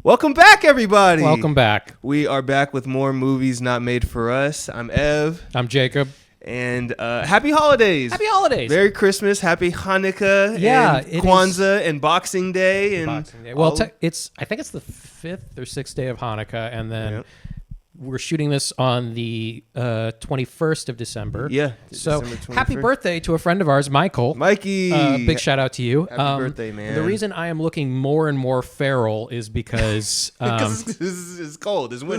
Welcome back, everybody. Welcome back. We are back with more movies not made for us. I'm Ev. I'm Jacob. And happy holidays. Happy holidays. Merry Christmas. Happy Hanukkah. Yeah, and Kwanzaa and Boxing Day. And Boxing Day. Well, I think it's the 5th or 6th day of Hanukkah, and then we're shooting this on the 21st of December. Yeah. So December 21st. Happy birthday to a friend of ours, Michael. Mikey. Big shout out to you. Happy birthday, man. The reason I am looking more and more feral is because it's cold. It's winter.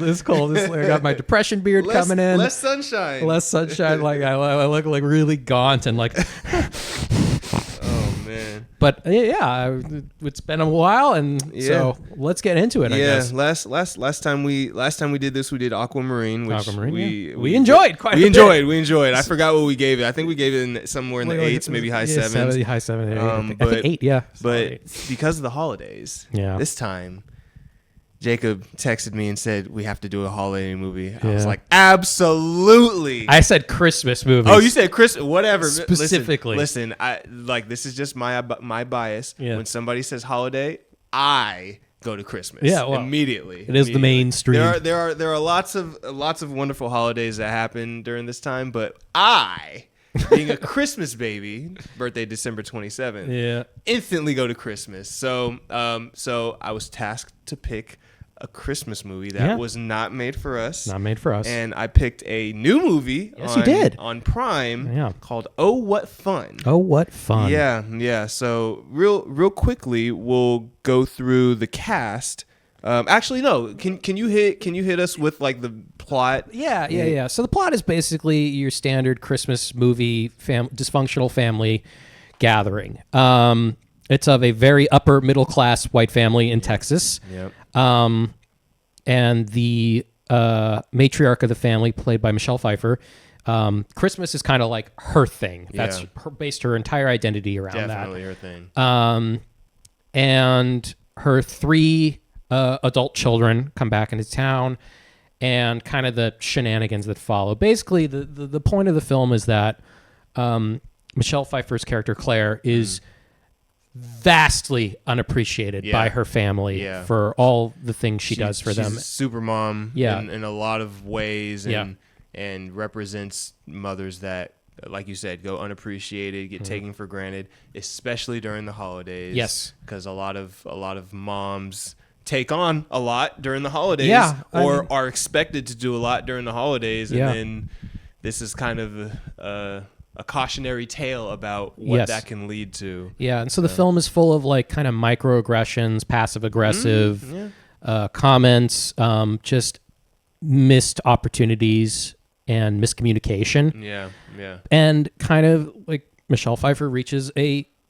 It's cold. I got my depression beard coming in. Less sunshine. Less sunshine. Like I look like really gaunt and like. Oh man. But yeah, it's been a while, and so let's get into it. I guess. Last time we did this, we did Aquamarine, which we enjoyed quite. We enjoyed. I forgot what we gave it. I think we gave it somewhere in the 8s, maybe high 7s. High 7. I But think 8. Yeah, but because of the holidays, this time. Jacob texted me and said we have to do a holiday movie. I was like, absolutely. I said Christmas movies. Oh, you said Chris? Whatever. Specifically, listen. I like this is just my bias. Yeah. When somebody says holiday, I go to Christmas. Yeah, well, immediately. It is the mainstream. There are lots of wonderful holidays that happen during this time, but I, being a Christmas baby, birthday December 27th, instantly go to Christmas. So I was tasked to pick a Christmas movie that was not made for us. Not made for us. And I picked a new movie on Prime called Oh What Fun. Oh What Fun. Yeah. So real quickly we'll go through the cast. Actually no, can you hit us with like the plot? Yeah. So the plot is basically your standard Christmas movie dysfunctional family gathering. It's of a very upper middle class white family in Texas. Yep. And the matriarch of the family, played by Michelle Pfeiffer, Christmas is kind of like her thing. That's based her entire identity around that. Definitely her thing. And her 3 adult children come back into town, and kind of the shenanigans that follow. Basically, the point of the film is that Michelle Pfeiffer's character Claire is vastly unappreciated by her family for all the things she does for them. She's a super mom in a lot of ways, and represents mothers that, like you said, go unappreciated, get taken for granted, especially during the holidays. Yes, because a lot of moms take on a lot during the holidays, or are expected to do a lot during the holidays, and then this is kind of a cautionary tale about what that can lead to. Yeah, and so the film is full of like kind of microaggressions, passive aggressive comments, just missed opportunities and miscommunication. Yeah. And kind of like Michelle Pfeiffer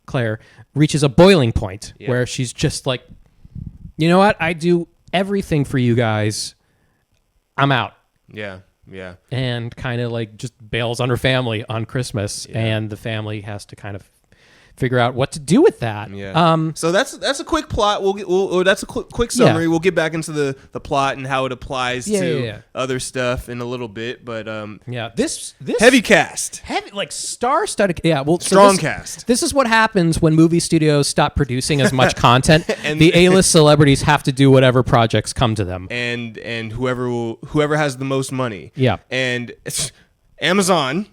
Claire reaches a boiling point where she's just like, you know what? I do everything for you guys. I'm out. Yeah. And kind of like just bails on her family on Christmas, and the family has to kind of figure out what to do with that. Yeah. So that's a quick plot. That's a quick summary. Yeah. We'll get back into the plot and how it applies to Yeah. other stuff in a little bit. But this heavy cast, like star-studded. Yeah, well, strong cast. This is what happens when movie studios stop producing as much content. And the A-list celebrities have to do whatever projects come to them. And whoever has the most money. Yeah. And Amazon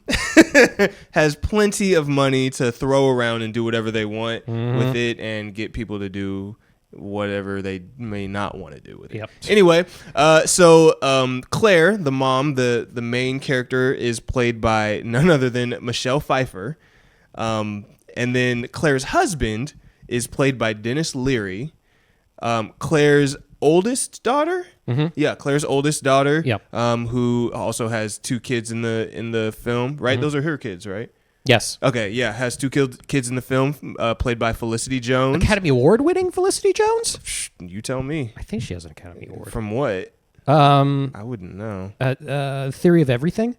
has plenty of money to throw around and do whatever they want with it, and get people to do whatever they may not want to do with it. Yep. Anyway, so Claire, the mom, the main character, is played by none other than Michelle Pfeiffer. And then Claire's husband is played by Dennis Leary. Claire's oldest daughter, Claire's oldest daughter, who also has 2 kids in the film, right? Those are her kids, right? Yes. Okay, has 2 kids in the film, played by Felicity Jones. Academy Award-winning Felicity Jones? You tell me. I think she has an Academy Award. From what? I wouldn't know. Theory of Everything?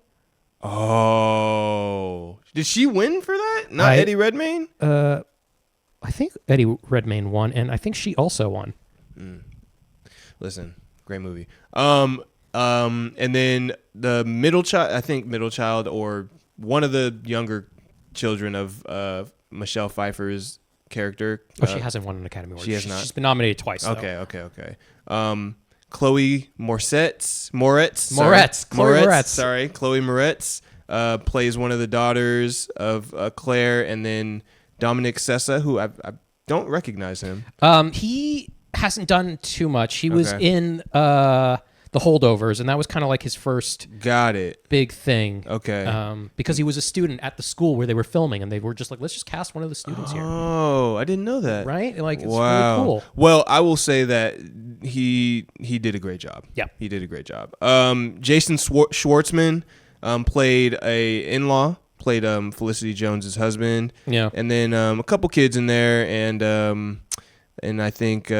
Oh. Did she win for that? Not Eddie Redmayne? I think Eddie Redmayne won, and I think she also won. Listen, great movie. And then the middle child, or one of the younger children of Michelle Pfeiffer's character. Oh, she hasn't won an Academy Award. She has not? She's been nominated twice. Though. Okay. Chloe Moretz. Sorry, Chloe Moretz plays one of the daughters of Claire, and then Dominic Sessa, who I don't recognize him. He hasn't done too much. He was Okay. in The Holdovers, and that was kind of like his first Got it. big thing. Okay. Because he was a student at the school where they were filming, and they were just like, let's just cast one of the students here. Oh, I didn't know that. Right? Like, it's Wow. really cool. Well, I will say that he did a great job. Yeah. He did a great job. Jason Schwartzman played a in-law, played Felicity Jones's husband. Yeah. And then a couple kids in there, and I think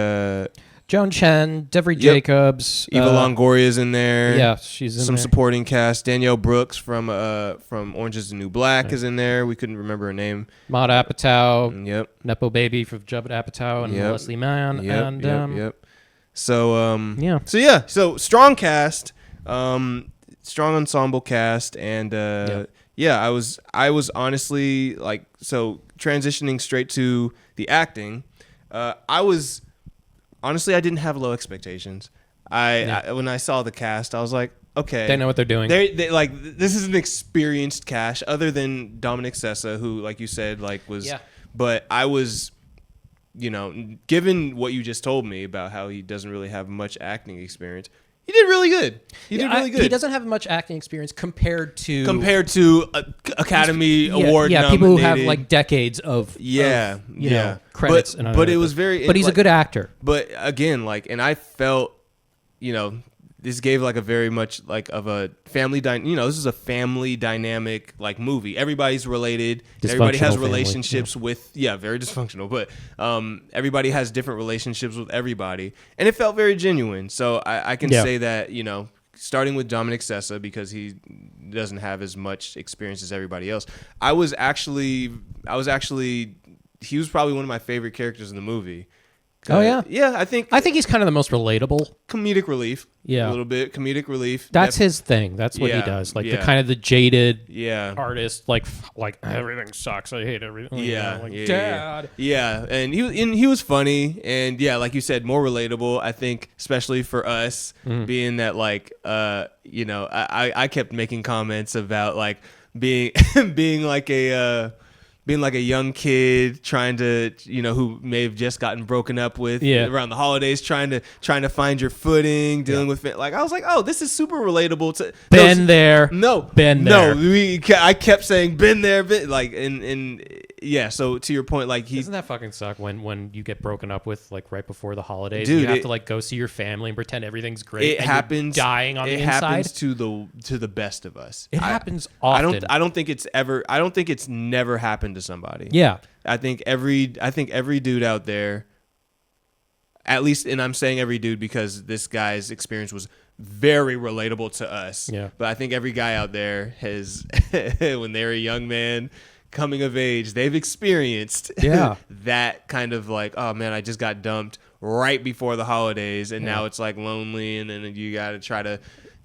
Joan Chen, Devery Yep. Jacobs. Eva Longoria's in there. Yeah, she's in some there. supporting cast. Danielle Brooks from Orange Is the New Black is in there. We couldn't remember her name. Maud Apatow, Yep. Nepo Baby from Judd Apatow, and Yep. Leslie Mann. Yep. And Yep. So yeah. So strong cast, strong ensemble cast, and I was honestly like, so transitioning straight to the acting. I didn't have low expectations. When I saw the cast, I was like, okay, They know what they're doing. They like, this is an experienced cast, other than Dominic Sessa, who, like you said, like was. Yeah. But I was, given what you just told me about how he doesn't really have much acting experience, he did really good. He did really good. He doesn't have much acting experience compared to Academy Award Yeah, nominated. people who have like decades of credits. But it was very. But he's a good actor. But again, like, and I felt, this gave like a very much like of a family this is a family dynamic like movie. Everybody's related. Everybody has Dysfunctional family, relationships with very dysfunctional, but everybody has different relationships with everybody, and it felt very genuine. So I can say that, starting with Dominic Sessa, because he doesn't have as much experience as everybody else. He was probably one of my favorite characters in the movie. Oh yeah, yeah. I think he's kind of the most relatable. Comedic relief. Yeah. A little bit comedic relief. That's his thing. That's what he does. Like the kind of the jaded artist. Like everything sucks. I hate everything. Dad. Yeah, and he was funny, and like you said, more relatable. I think, especially for us, being that like I kept making comments about like being being like a young kid trying to, who may have just gotten broken up with around the holidays, trying to find your footing, dealing with it. Like, I was like, oh, this is super relatable to been there. I kept saying been there, so to your point, like doesn't that fucking suck when you get broken up with like right before the holidays? Dude, you have to like go see your family and pretend everything's great. It happens. Dying on the inside. It happens to the best of us. It happens often. I don't think it's never happened to somebody. Yeah. I think every dude out there, at least, and I'm saying every dude because this guy's experience was very relatable to us. Yeah. But I think every guy out there has, when they're a young man coming of age, they've experienced that kind of like, oh man, I just got dumped right before the holidays, and now it's like lonely, and then you got to try to,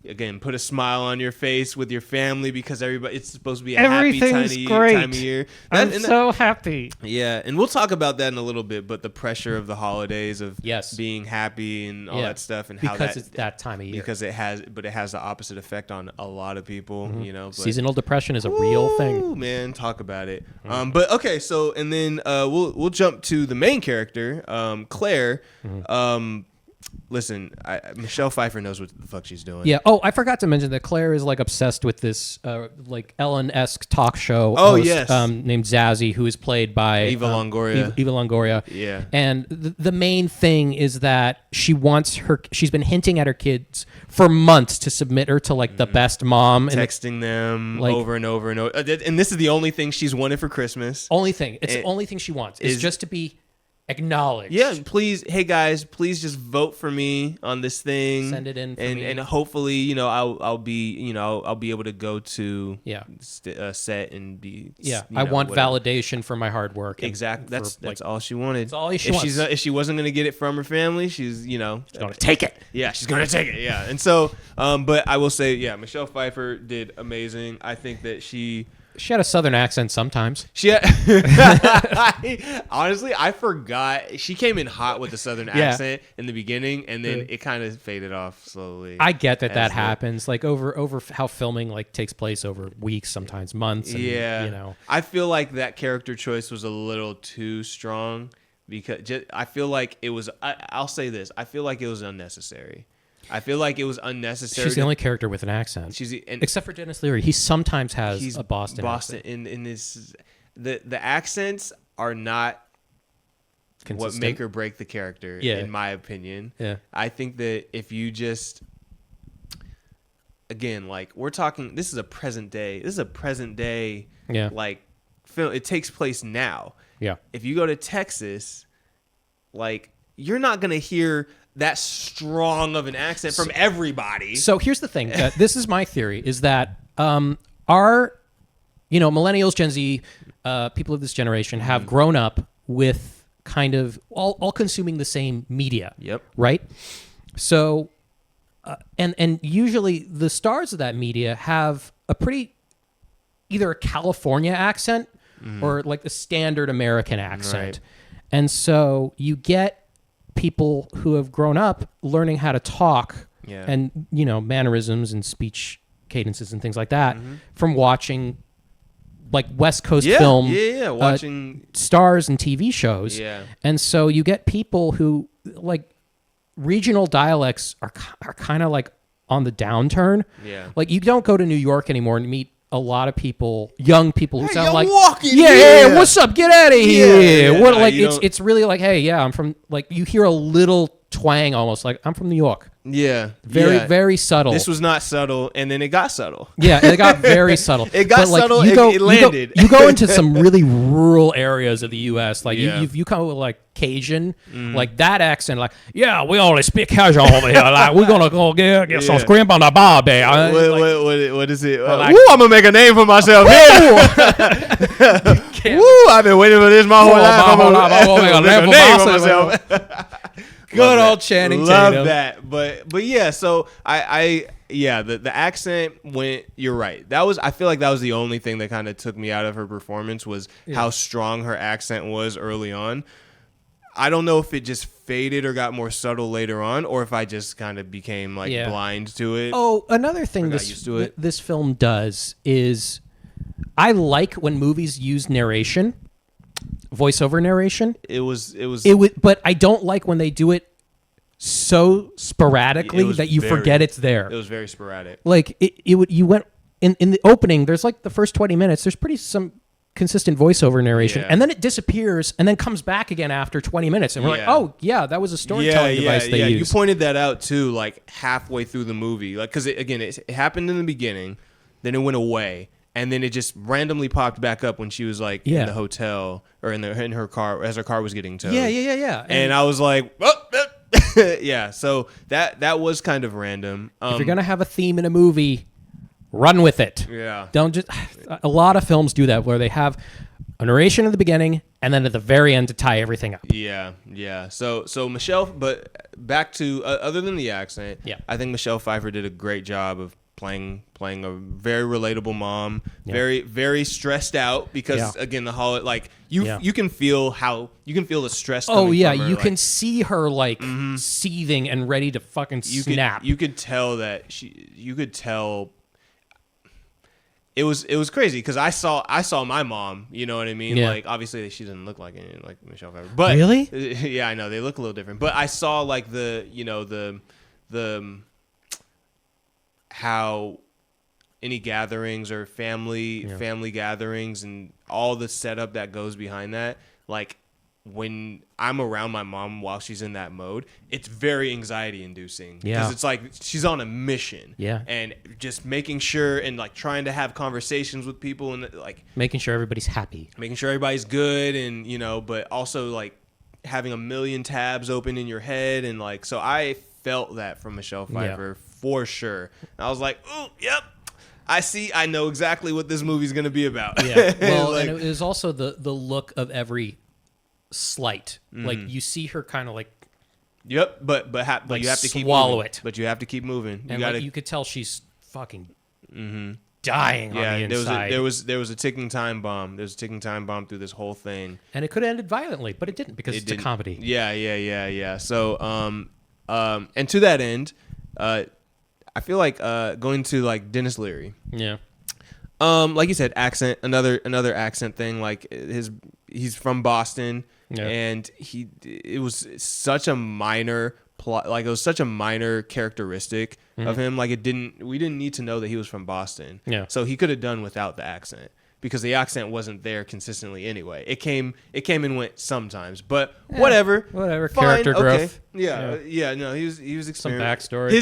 again, put a smile on your face with your family because it's supposed to be a happy time of year. I'm so happy. Yeah, and we'll talk about that in a little bit, but the pressure of the holidays, of being happy and all that stuff, and because it's that time of year. Because it has the opposite effect on a lot of people, But, seasonal depression is a real thing. Man, talk about it. But okay, so and then we'll jump to the main character, Claire. Listen, Michelle Pfeiffer knows what the fuck she's doing. Yeah. Oh, I forgot to mention that Claire is like obsessed with this like Ellen-esque talk show host, named Zazie, who is played by Eva Longoria. Eva Longoria. Yeah. And the main thing is that she's been hinting at her kids for months to submit her to like the best mom. Texting them like, over and over and over. And this is the only thing she's wanted for Christmas. Only thing. It's the only thing she wants. Is just to be acknowledged. Yeah, please, hey guys, please just vote for me on this thing. Send it in for me. And hopefully, I'll be able to go to set and be. Yeah, I want validation for my hard work. Exactly. That's all she wanted. That's all she wants. If she wasn't gonna get it from her family, she's gonna take it. Yeah, she's gonna take it. Yeah, and so, but I will say, Michelle Pfeiffer did amazing. I think that she She had a southern accent sometimes. Honestly, I forgot. She came in hot with the southern accent in the beginning, and then it kind of faded off slowly. I get that happens, like over how filming like takes place over weeks, sometimes months. And, you know, I feel like that character choice was a little too strong because I feel like it was. I'll say this: I feel like it was unnecessary. I feel like it was unnecessary. She's the only character with an accent. Except for Dennis Leary. He sometimes has a Boston accent. In this, the accents are not consistent. What make or break the character, in my opinion. Yeah. I think that if you just, again, like we're talking, this is a present day. Like film. It takes place now. Yeah. If you go to Texas, like you're not gonna hear that strong of an accent from everybody. So here's the thing. This is my theory, is that our, millennials, Gen Z, people of this generation have grown up with kind of all consuming the same media. Yep. Right? So, and usually the stars of that media have a pretty, either a California accent or like the standard American accent. Right. And so you get people who have grown up learning how to talk and mannerisms and speech cadences and things like that from watching like West Coast film watching stars and TV shows. And so you get people who like regional dialects are kind of like on the downturn. Like you don't go to New York anymore and meet a lot of people, young people who sound like, hey, what's up? Get out of here. It's really like, hey, I'm from, like, you hear a little twang almost like, I'm from New York. Very subtle. This was not subtle, and then it got subtle. It got very subtle. It got subtle, it landed. You go into some really rural areas of the U.S., like you come with like Cajun, like that accent, like, we only speak Cajun over here. Like, we're going to go get some scrimp on the bar there. What is it? I'm going to make a name for myself here. Woo, I've been waiting for this my whole life. I'm going to make a name for myself. Good old Channing Tatum. Love that. But yeah, so the accent went, you're right. I feel like that was the only thing that kind of took me out of her performance was how strong her accent was early on. I don't know if it just faded or got more subtle later on, or if I just kind of became like blind to it. Oh, another thing this film does is I like when movies use narration. Voiceover narration. It was, but I don't like when they do it so sporadically that you forget it's there. It was very sporadic. Like you went in the opening. There's like the first 20 minutes. There's some consistent voiceover narration, and then it disappears and then comes back again after 20 minutes, and we're like, oh yeah, that was a storytelling device they used. You pointed that out too, like halfway through the movie, like because it happened in the beginning, then it went away. And then it just randomly popped back up when she was like in the hotel or in her car as her car was getting towed. Yeah. And I was like, So that was kind of random. If you're gonna have a theme in a movie, run with it. Yeah. Don't just. A lot of films do that where they have a narration at the beginning and then at the very end to tie everything up. Yeah. So Michelle, but back to other than the accent, I think Michelle Pfeiffer did a great job of playing a very relatable mom, very very stressed out because again the holiday, like you can feel the stress. Oh yeah, from her, you can see her like seething and ready to fucking snap. You could tell that you could tell. It was crazy because I saw my mom, you know what I mean? Like obviously she doesn't look like anything like Michelle Pfeiffer, but really, yeah, I know they look a little different. But I saw like the how any gatherings or family gatherings and all the setup that goes behind that, like when I'm around my mom while she's in that mode, it's very anxiety inducing because it's like she's on a mission and just making sure and like trying to have conversations with people and like making sure everybody's happy, making sure everybody's good, and but also like having a million tabs open in your head, and like so I felt that from Michelle Pfeiffer for sure. And I was like, oh, yep. I know exactly what this movie's going to be about. Yeah. Well, like, and it was also the look of every slight. Like you see her kind of like. Yep, but you have to keep swallow moving. it. But you have to keep moving. And you could tell she's fucking dying Yeah, on the inside. there was a ticking time bomb. There's a ticking time bomb through this whole thing. And it could have ended violently, but it didn't because it's a comedy. Yeah. So, and to that end, I feel like going to like Dennis Leary. Yeah. Like you said, accent, another accent thing. Like he's from Boston, and it was such a minor plot. Like it was such a minor characteristic of him. Like we didn't need to know that he was from Boston. Yeah. So he could have done without the accent because the accent wasn't there consistently anyway. It came and went sometimes, but whatever. Fine, character growth. Yeah. No, he was Some experimenting. backstory.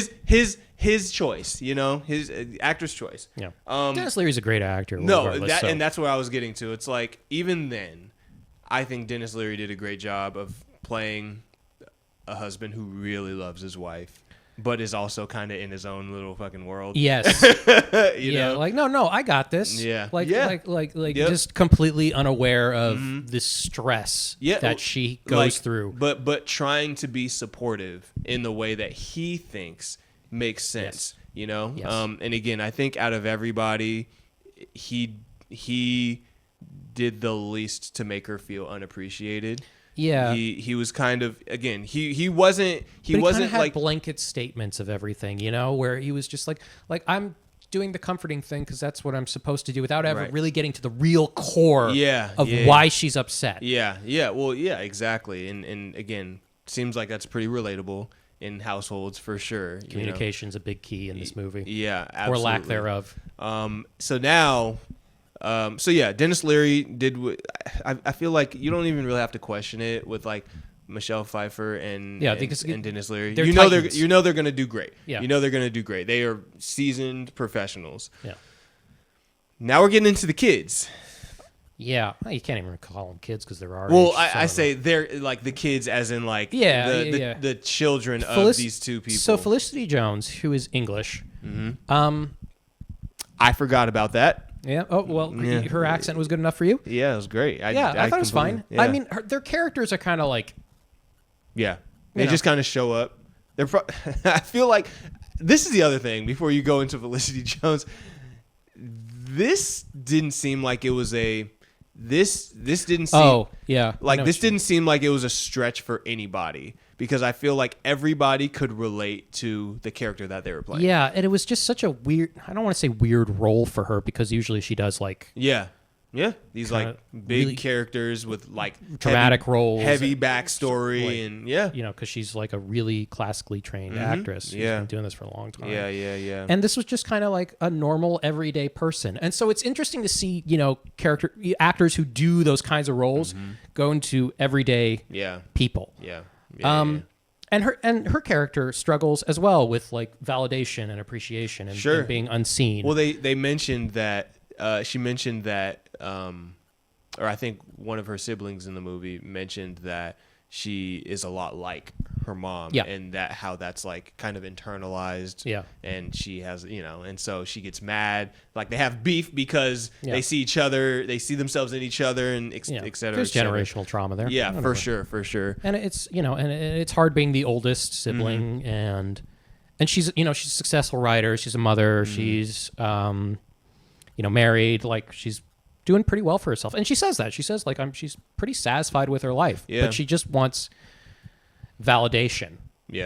His choice, his actor's choice. Yeah. Dennis Leary's a great actor. And that's where I was getting to. It's like even then, I think Dennis Leary did a great job of playing a husband who really loves his wife, but is also kind of in his own little fucking world. Yes. you know? Like no, I got this. Yeah. Like Yeah. like Yep. just completely unaware of the stress that she goes through. But trying to be supportive in the way that he thinks makes sense. Yes. Yes. And again, I think out of everybody, he did the least to make her feel unappreciated. Yeah. He was kind of, again, he wasn't had like blanket statements of everything, where he was just like I'm doing the comforting thing because that's what I'm supposed to do without ever Right. really getting to the real core of yeah. why she's upset. Yeah. Well, yeah, exactly. And again, seems like that's pretty relatable in households for sure. Communication's a big key in this movie. Yeah, absolutely. Or lack thereof. So now, Dennis Leary did. I feel like you don't even really have to question it with like Michelle Pfeiffer and Dennis Leary. They're they're gonna do great. Yeah. They're gonna do great. They are seasoned professionals. Yeah. Now we're getting into the kids. Yeah, you can't even call them kids because they're our Well, age, I say they're like the kids, as in like the children of these two people. So Felicity Jones, who is English, I forgot about that. Yeah. Oh well, her accent was good enough for you. Yeah, it was great. I thought it was fine. Yeah. I mean, their characters are kind of like. Yeah, they just kind of show up. They're. I feel like this is the other thing. Before you go into Felicity Jones, this didn't seem like it was a. This didn't seem. Oh yeah. Like this didn't seem like it was a stretch for anybody because I feel like everybody could relate to the character that they were playing. Yeah, and it was just such a weird. I don't want to say weird role for her because usually she does like. Yeah. These like big really characters with like dramatic roles, heavy backstory, and because she's like a really classically trained actress. She's been doing this for a long time. Yeah. And this was just kind of like a normal everyday person, and so it's interesting to see actors who do those kinds of roles go into everyday people. Yeah. And her character struggles as well with like validation and appreciation and being unseen. Well, they mentioned that she mentioned that, or I think one of her siblings in the movie mentioned that she is a lot like her mom, and that how that's like kind of internalized, and she has, and so she gets mad, like they have beef because they see each other, they see themselves in each other, and et cetera. There's generational trauma there. Yeah, for sure. And it's and it's hard being the oldest sibling, and she's she's a successful writer, she's a mother, she's married, like she's doing pretty well for herself, and she says that she's she's pretty satisfied with her life, but she just wants validation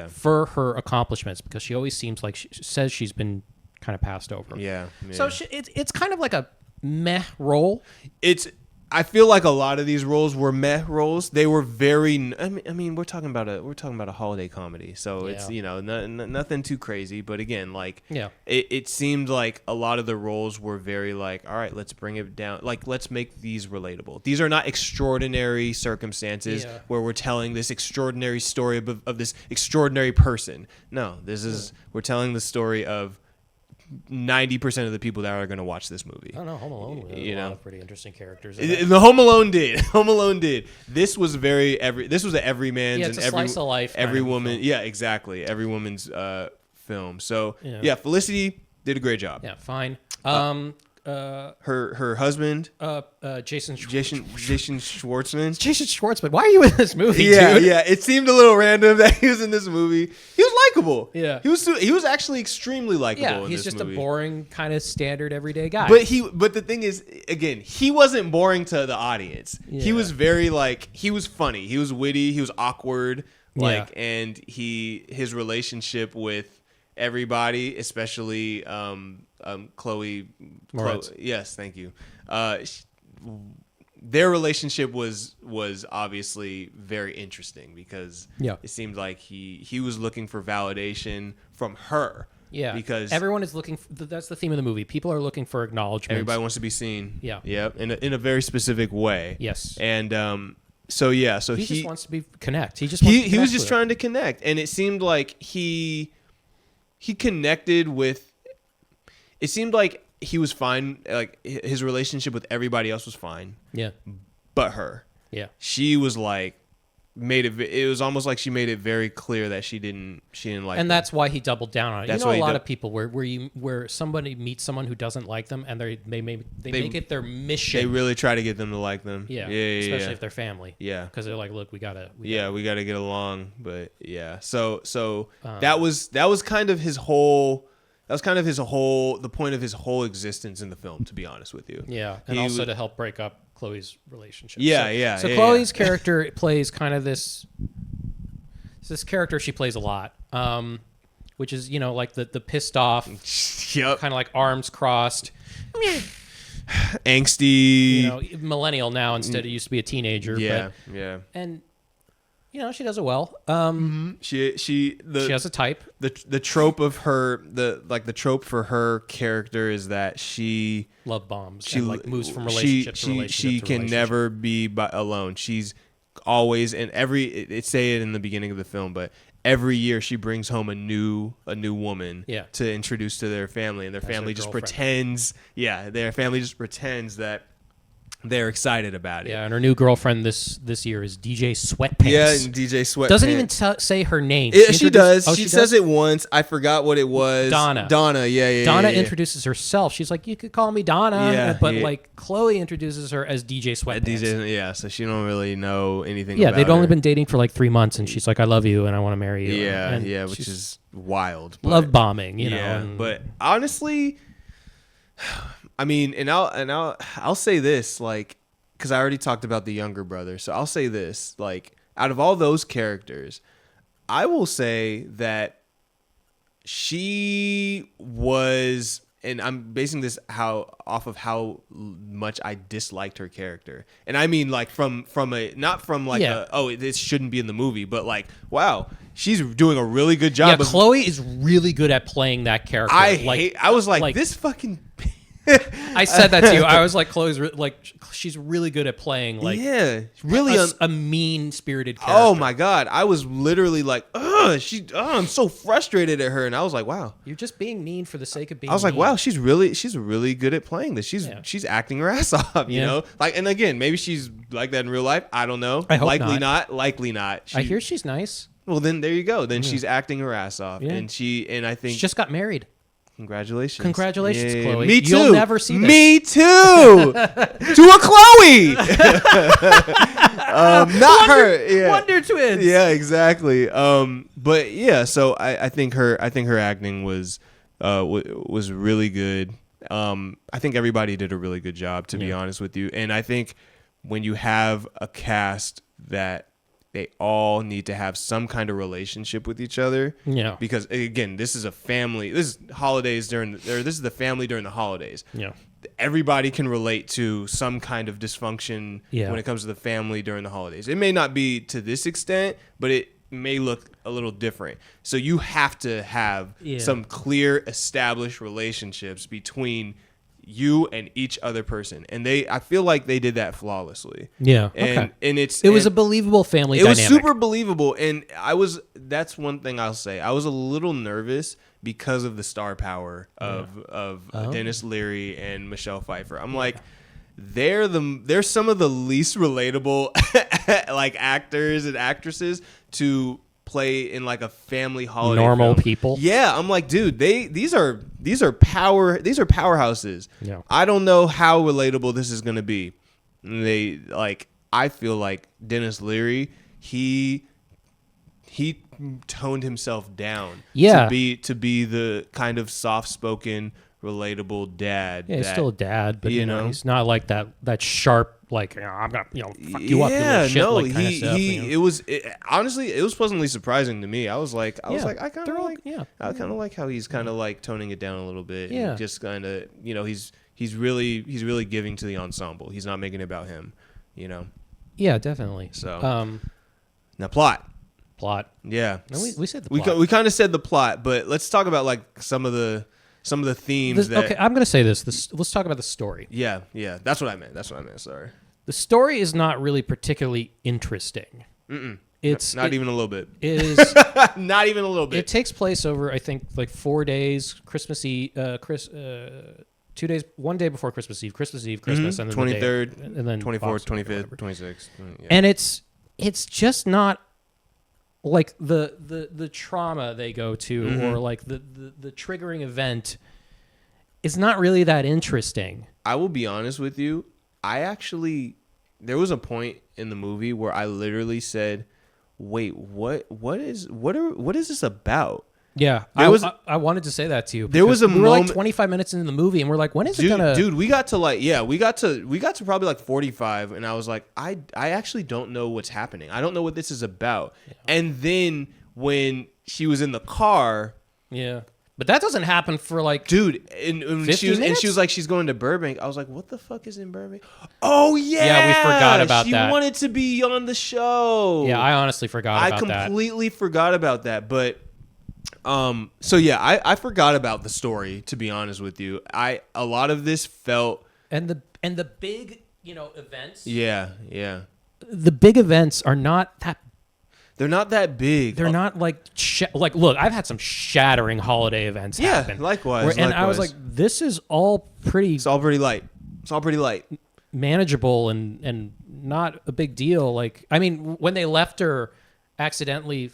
for her accomplishments because she always seems like she says she's been kind of passed over. So it's kind of like a meh role. I feel like a lot of these roles were meh roles. They were very. I mean, we're talking about a holiday comedy, so it's nothing too crazy. But again, like it seemed like a lot of the roles were very like, all right, let's bring it down. Like let's make these relatable. These are not extraordinary circumstances where we're telling this extraordinary story of this extraordinary person. No, this is we're telling the story of 90% of the people that are going to watch this movie. Oh no, Home Alone had a lot of pretty interesting characters. The Home Alone did. This was this was an everyman's and slice of life every woman. Yeah, exactly. Every woman's film. So Felicity did a great job. Yeah, fine. her husband, Jason Jason Schwartzman. Jason Schwartzman. Why are you in this movie, Yeah, dude? yeah. It seemed a little random that he was in this movie. He was likable. Yeah. he was actually extremely likable. Yeah, in he's this just movie. a boring kind of standard everyday guy. But the thing is, again, he wasn't boring to the audience. He Yeah. was very he was funny. He was witty. He was awkward. Yeah. And his relationship with everybody, especially Chloe. Moretz. Yes, thank you. Their relationship was obviously very interesting because Yeah. it seemed like he was looking for validation from her. yeah, Because everyone is looking. That's the theme of the movie. People are looking for acknowledgement. everybody wants to be seen. Yeah. Yep. In a very specific way. Yes. And so he just wants to be connect. He just wants to he connect was just with her. trying to connect, and it seemed like he connected with. It seemed like he was fine. Like his relationship with everybody else was fine, Yeah, but her. yeah. She was like it was almost like she made it very clear that she didn't like And him. that's why he doubled down on it. That's You know, why a he lot dou- of people where somebody meets someone who doesn't like them, and they make it their mission. they really try to get them to like them. yeah, yeah, especially yeah. if they're family. Yeah. because they're like, look, we gotta We got to get along, but yeah. So Um, that was kind of his whole. That was kind of the point of his whole existence in the film, to be honest with you. Yeah, and He also was- to help break up Chloe's relationship. Yeah, So- yeah, So yeah, Chloe's character plays kind of this character she plays a lot, which is like the pissed off, Yep. kind of like arms crossed, Angsty. millennial now instead it used to be a teenager. Yeah, but, yeah. and she does it well. She She has a type. the trope of her the trope for her character is that she Love bombs. And moves from relationship to relationship. she to can relationship. never be alone. She's always in it say it in the beginning of the film, but every year she brings home a new woman Yeah. to introduce to their family, and their family just girlfriend. pretends that they're excited about it. Yeah, and her new girlfriend this year is DJ Sweatpants. Yeah, and DJ Sweatpants Doesn't even say her name. She does. Oh, she says does? it once. I forgot what it was. Donna. Yeah. Donna yeah. introduces herself. She's like, "You could call me Donna," Yeah, but yeah. like Chloe introduces her as DJ Sweatpants. DJ, yeah. So she don't really know anything. Yeah, about they'd only her. been dating for like 3 months, and she's like, "I love you, and I want to marry you." Yeah, and yeah, which she's is wild. But, love bombing, you know. yeah, and- but honestly, I mean, and I'll say this, like, because I already talked about the younger brother, so I'll say this, like, out of all those characters, I will say that she was, and I'm basing this off of how much I disliked her character, and I mean like from a not from like Yeah. this shouldn't be in the movie, but like wow, she's doing a really good yeah, job. of, Chloe is really good at playing that character. I was like this fucking. I said that to you. I was like, Chloe's she's really good at playing like Yeah, really. a mean-spirited character. Oh my god, I was literally like, I'm so frustrated at her, and I was like, wow. You're just being mean for the sake of being I was like, mean. wow, she's really good at playing this. Yeah. She's acting her ass off, you Yeah. know. Like, and again, maybe she's like that in real life. I don't know. I hope Likely not. Likely not. I hear she's nice. Well, then there you go. Then she's acting her ass off, Yeah. and I think She just got married. congratulations, Congratulations, Yeah. Chloe. Me too. You'll never see this. Me too. To a Chloe. Not her. Yeah. Wonder Twins. Yeah, exactly. But yeah, so I think her acting was really good. I think everybody did a really good job, to be Yeah. honest with you. And I think when you have a cast that they all need to have some kind of relationship with each other. Yeah. Because again, this is a family. This is holidays this is the family during the holidays. Yeah. Everybody can relate to some kind of dysfunction Yeah. when it comes to the family during the holidays. It may not be to this extent, but it may look a little different. So you have to have Yeah. some clear established relationships between you and each other person. And I feel like they did that flawlessly. Yeah. And Okay. and It was a believable family it dynamic. was super believable, and that's one thing I'll say. I was a little nervous because of the star power of Oh. Dennis Leary and Michelle Pfeiffer. I'm like, they're some of the least relatable like actors and actresses to play in like a family holiday Normal film. people. Yeah, I'm like, dude, these are these are powerhouses. Yeah. I don't know how relatable this is gonna be. I feel like Dennis Leary, he toned himself down Yeah. to be the kind of soft spoken, relatable dad. Yeah, he's still a dad, but you you know, know? he's not like that sharp, like, I'm gonna, fuck you up, you little shit, like kind of stuff. You know? Honestly, it was pleasantly surprising to me. I was like, I kind they're of all- like, yeah. I kind of like how he's kind of like toning it down a little bit. Yeah. And just kind of, you know, he's really giving to the ensemble. He's not making it about him, you know. Yeah, definitely. So, now plot. Plot. Yeah. No, we said the plot. We kind of said the plot, but let's talk about like some of the themes Okay, I'm gonna say this. Let's talk about the story. Yeah, that's what I meant. Sorry. The story is not really particularly interesting. It's Not even a little bit. It is. Not even a little bit. It takes place over, I think, like 4 days. Christmas Eve, 2 days, 1 day before Christmas Eve, Christmas, and then 23rd, and then 24th, Boxing Day, 25th, whatever. 26th. Yeah. And it's just not like the trauma they go to or like the triggering event is not really that interesting. I will be honest with you. There was a point in the movie where I literally said, "Wait, what is this about?" Yeah, I wanted to say that to you. There was a we were like moment- 25 minutes into the movie, and we're like, when is it gonna? Dude, we got to probably like 45, and I was like, I actually don't know what's happening. I don't know what this is about. Yeah. And then when she was in the car, yeah, but that doesn't happen for like, dude, and she was like, she's going to Burbank. I was like, what the fuck is in Burbank? Oh yeah, we forgot about that. She wanted to be on the show. Yeah, I honestly forgot about that. I completely forgot about that, but. So yeah, I forgot about the story, to be honest with you. A lot of this felt and the big, events. Yeah. The big events are not that. They're not that big. They're not like like. Look, I've had some shattering holiday events happen. Yeah, likewise. And I was like, this is all pretty. It's all pretty light. Manageable and not a big deal. Like, I mean, when they left her accidentally.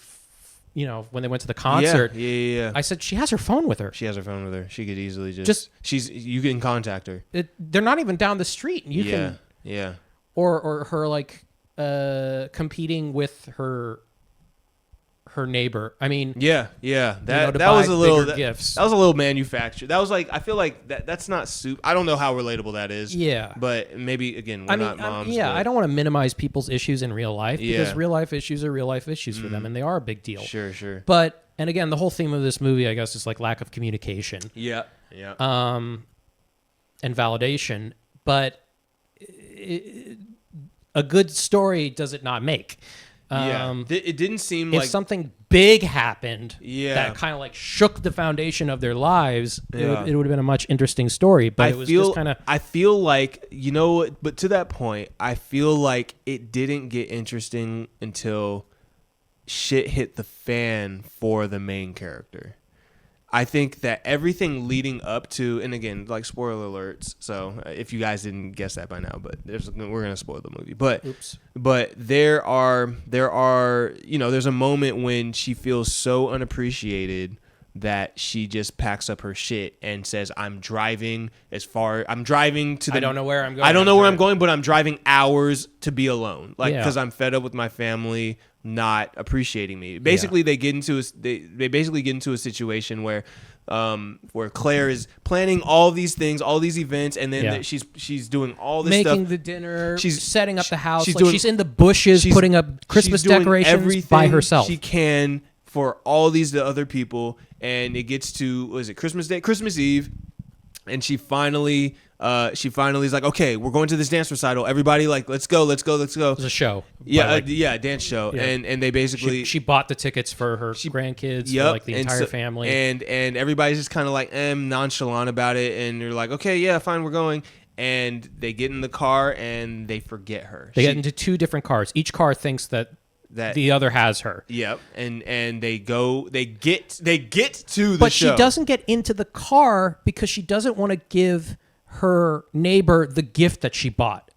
When they went to the concert, yeah. I said she has her phone with her. She has her phone with her. She could easily you can contact her. They're not even down the street, and you can. Yeah. Or her like competing with her neighbor. I mean, yeah. That to buy was a little gifts. That was a little manufactured. That was like, I feel like that's not soup. I don't know how relatable that is. Yeah, but maybe again, we're not moms. I don't want to minimize people's issues in real life because Yeah. real life issues are real life issues for them, and they are a big deal. Sure. But and again, the whole theme of this movie, I guess, is like lack of communication. Yeah. And validation, but a good story does it not make. It didn't seem if like something big happened Yeah. that kind of like shook the foundation of their lives, Yeah. it would have been a much interesting story. But it was just kind of. I feel like, but to that point, I feel like it didn't get interesting until shit hit the fan for the main character. I think that everything leading up to, and again, like spoiler alerts. So if you guys didn't guess that by now, but we're gonna spoil the movie. But Oops. But there are there's a moment when she feels so unappreciated that she just packs up her shit and says, I'm driving to the. I don't know where I'm going. I don't know where I'm going, but I'm driving hours to be alone, because Yeah. I'm fed up with my family not appreciating me. Basically, they basically get into a situation where Claire is planning all these things, all these events, and then she's doing all this making stuff. the dinner, She's setting up the house. she's She's in the bushes, putting up Christmas she's doing decorations everything by herself. She can for all these other people, and it gets to Christmas Eve, and she finally is like, okay, we're going to this dance recital. Everybody, like, let's go. It was a show. A dance show, Yeah. and they basically She bought the tickets for her grandkids, for like the entire family. and everybody's just kind of like nonchalant about it, and you're like, okay, yeah, fine, we're going. And they get in the car and they forget her. They get into two different cars. Each car thinks that the other has her. Yep, and they get to the But show. she doesn't get into the car because she doesn't want to give her neighbor the gift that she bought.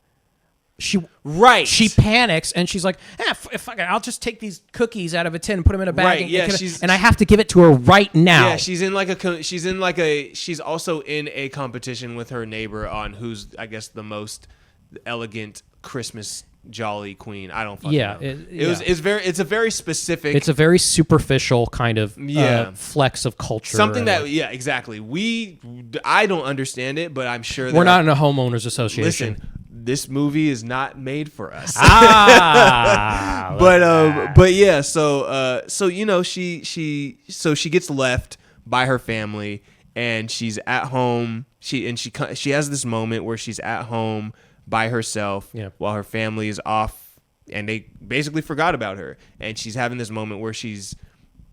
Right. She panics and she's like, fuck it, I'll just take these cookies out of a tin and put them in a bag. Right, And, yeah, and I have to give it to her right now. Yeah, she's also in a competition with her neighbor on who's, I guess, the most elegant Christmas jolly queen. I don't fucking know. It's a very specific. It's a very superficial kind of flex of culture. Something that exactly. I don't understand it, but I'm sure we're not in a homeowners association. Listen, this movie is not made for us. But yeah, so she gets left by her family and she's at home. She has this moment where she's at home by herself while her family is off and they basically forgot about her. And she's having this moment where she's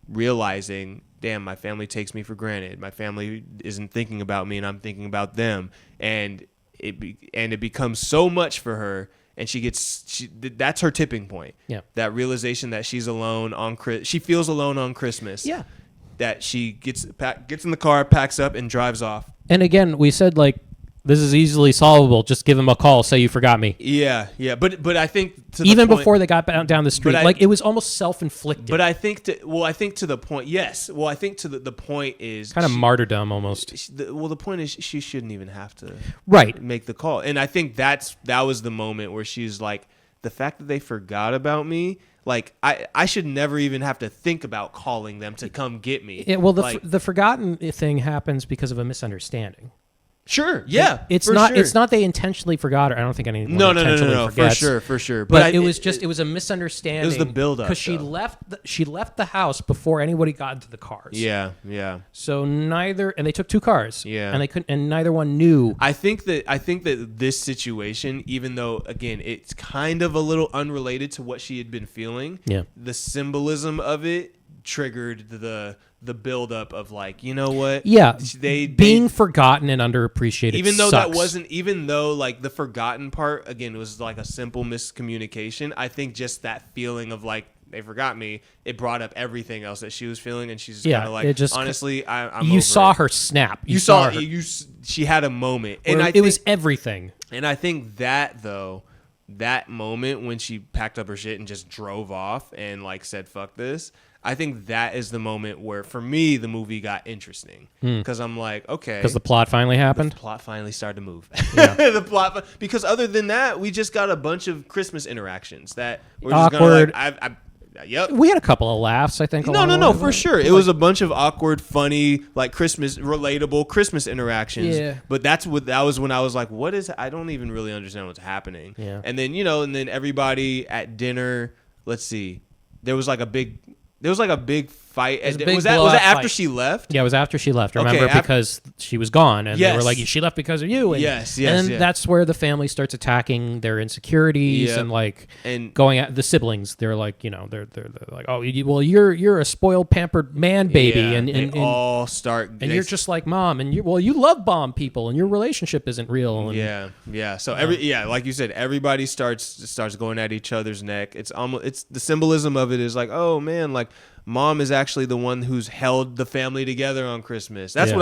realizing, damn, my family takes me for granted. My family isn't thinking about me and I'm thinking about them. And it becomes so much for her. And that's her tipping point. Yeah. That realization that she's alone she feels alone on Christmas. Yeah. That she gets in the car, packs up and drives off. And again, we said this is easily solvable. Just give him a call. Say you forgot me. Yeah. But I think even before they got down the street, it was almost self-inflicted. But I think to the point. Yes. Well, I think to the point is kind of martyrdom almost. The point is she shouldn't even have to make the call. And I think that was the moment where she's like, the fact that they forgot about me. Like, I should never even have to think about calling them to come get me. Yeah, well, the forgotten thing happens because of a misunderstanding. Sure. Yeah. It's not they intentionally forgot her. I don't think anyone intentionally forgets. For sure. But it was a misunderstanding. It was the build-up because she left the house before anybody got into the cars. Yeah. So and they took two cars. Yeah. And neither one knew. I think that this situation, even though again it's kind of a little unrelated to what she had been feeling, the symbolism of it triggered the buildup of like, you know what? Yeah, being forgotten and underappreciated. Even though sucks. Like the forgotten part again was like a simple miscommunication. I think just that feeling of like they forgot me, it brought up everything else that she was feeling, and she's kind of like, honestly, I'm. You saw her snap. You saw her. She had a moment, and it was everything. And I think that moment when she packed up her shit and just drove off and like said fuck this, I think that is the moment where for me the movie got interesting because I'm like, okay, because the plot finally happened. The plot finally started to move. The plot, because other than that, we just got a bunch of Christmas interactions that were just awkward. Yep. We had a couple of laughs, I think. No, for sure. It was a bunch of awkward, funny, like relatable Christmas interactions. Yeah. But that was when I was like, what is, I don't even really understand what's happening. Yeah. And then, everybody at dinner, let's see, there was like a big fight. Was that after she left? Yeah, it was after she left. Remember, because she was gone, and they were like, "She left because of you." And, and that's where the family starts attacking their insecurities and going at the siblings. They're like, they're like, "Oh, you're a spoiled, pampered man, baby," and they all start, and you're just like mom, and you love bomb people, and your relationship isn't real. And, So like you said, everybody starts going at each other's neck. It's the symbolism of it is like, oh man, like. Mom is actually the one who's held the family together on Christmas. That's what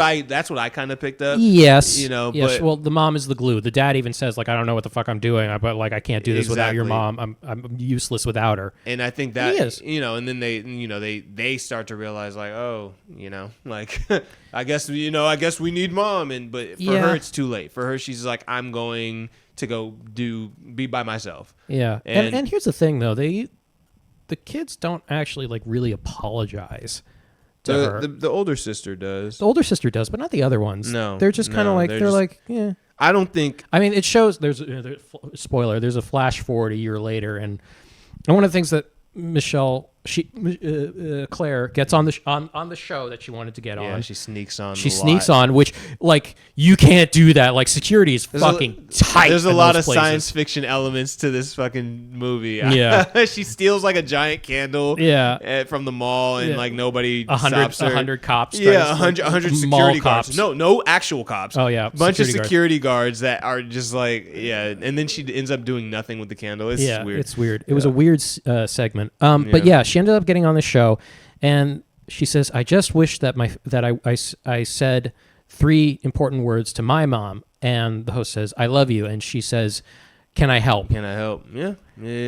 I kind of picked up. Yes. Yes. But, well, the mom is the glue. The dad even says like, I don't know what the fuck I'm doing, but like I can't do this without your mom. I'm useless without her. And I think that and then they start to realize like, oh, like I guess we need mom, but for her it's too late. For her, she's like, I'm going to go be by myself. Yeah. And here's the thing though, the kids don't actually like really apologize to her. The older sister does. The older sister does, but not the other ones. No, they're just kind of like yeah. I don't think. I mean, it shows. There's spoiler. There's a flash forward a year later, and one of the things that Claire gets on the show that she wanted to get on. She sneaks on. Which like you can't do that. Like security is fucking tight. There's a lot of science fiction elements to this fucking movie. Yeah, she steals like a giant candle. Yeah. From the mall and like nobody stops her. 100 cops. Yeah, 100 security guards. No actual cops. Oh yeah, bunch of security guards that are just like and then she ends up doing nothing with the candle. It's weird. It's weird. It was a weird segment. But yeah, she ended up getting on the show, and she says, "I just wish that I said 3 important words to my mom." And the host says, "I love you," and she says, can I help? Can I help? Yeah.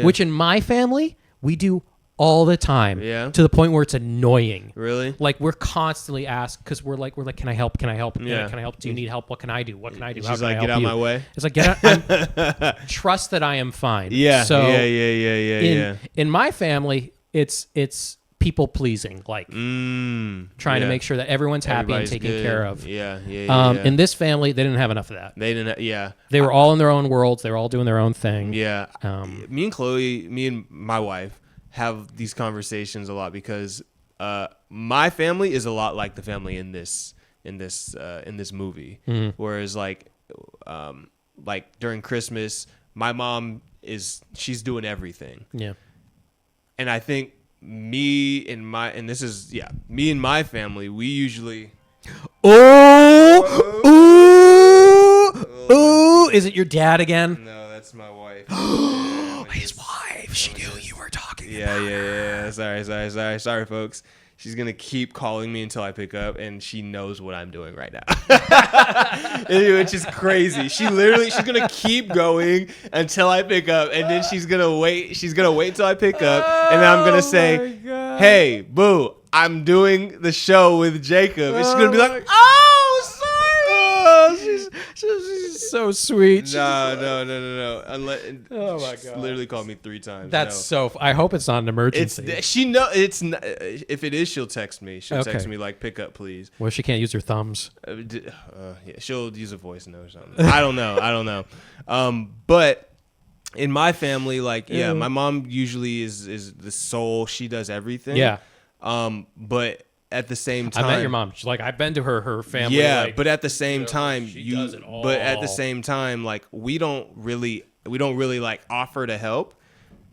Which in my family, we do all the time. Yeah. To the point where it's annoying. Really? Like we're constantly asked because we're like, can I help? Can I help? Yeah. Can I help? Do you need help? What can I do? What can I do? How She's can I like, help get out you? my way. It's like, trust that I am fine. Yeah. So yeah. in my family, it's people pleasing, like trying to make sure that everyone's happy Everybody's and taken good. care of. Yeah. In this family, they didn't have enough of that. They didn't. Yeah. They were all in their own worlds. They were all doing their own thing. Yeah. Me and Chloe, me and my wife have these conversations a lot because my family is a lot like the family in this movie. Whereas like during Christmas, my mom she's doing everything. Yeah. And I think me and my family, we usually Ooh, is it your dad again? No, that's my wife. His wife. She knew you were talking. Yeah. Sorry, folks. She's gonna keep calling me until I pick up, and she knows what I'm doing right now, which is crazy. She's gonna keep going until I pick up, and then she's gonna wait. She's gonna wait until I pick up, and then I'm gonna say, "Hey, boo, I'm doing the show with Jacob," and she's gonna be like, "Oh, sorry." She's so sweet. No. Oh my She God. literally called me 3 times. That's so. I hope it's not an emergency. It's not, if it is, she'll text me. She'll Okay. text me like, "Pick up, please." Well, she can't use her thumbs. Yeah, she'll use a voice note or something. I don't know. But in my family, like, my mom usually is the soul. She does everything. Yeah. But at the same time, I met your mom. She's like, I've been to her family. yeah, like, but at the same time, she does it all. But at the same time, like we don't really like offer to help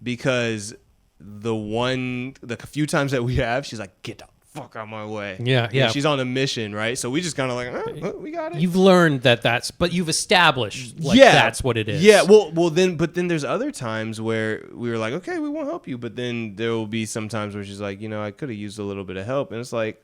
because the few times that we have, she's like, "Get the fuck out of my way." Yeah. And she's on a mission, right? So we just kind of like, we got it. You've learned but you've established that's what it is. Yeah. Well, then there's other times where we were like, okay, we won't help you, but then there will be some times where she's like, I could have used a little bit of help, and it's like,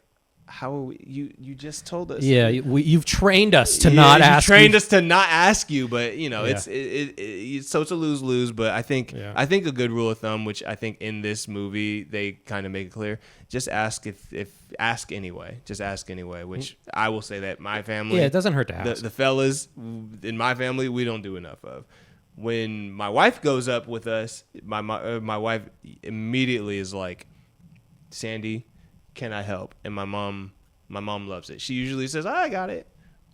how you just told us. Yeah, you've trained us to not ask. Trained us to not ask you, but it's so it's a lose-lose. But I think a good rule of thumb, which I think in this movie they kind of make it clear, just ask ask anyway. Just ask anyway. Which I will say that my family, it doesn't hurt to ask. The fellas in my family, we don't do enough of. When my wife goes up with us, my wife immediately is like, "Sandy, can I help?" And my mom loves it. She usually says, "I got it,"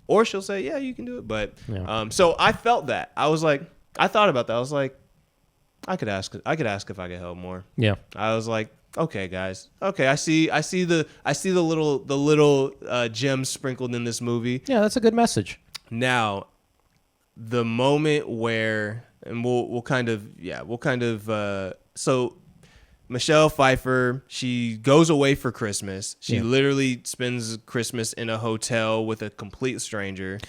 or she'll say, "Yeah, you can do it." But so I felt that. I was like, I thought about that. I was like, I could ask if I could help more. Yeah. I was like, okay, guys. Okay, I see the little gems sprinkled in this movie. Yeah, that's a good message. Now, the moment where, and we'll kind of so. Michelle Pfeiffer, she goes away for Christmas. She literally spends Christmas in a hotel with a complete stranger.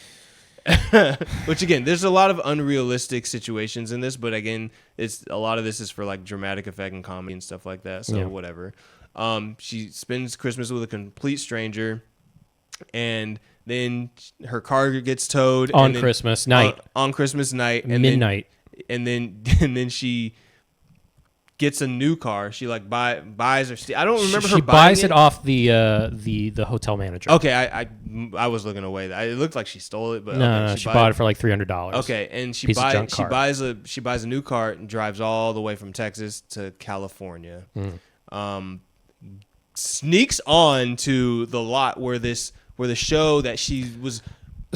Which again, there's a lot of unrealistic situations in this, but again, a lot of this is for like dramatic effect and comedy and stuff like that. So whatever. She spends Christmas with a complete stranger, and then her car gets towed on Christmas night. On Christmas night, and midnight, and then she gets a new car. She like buys or I don't remember her buying it. She buys it off the hotel manager. Okay, I was looking away. It looked like she stole it, but no, she bought it for like $300. Okay, and she buys a new car and drives all the way from Texas to California. Sneaks on to the lot where the show that she was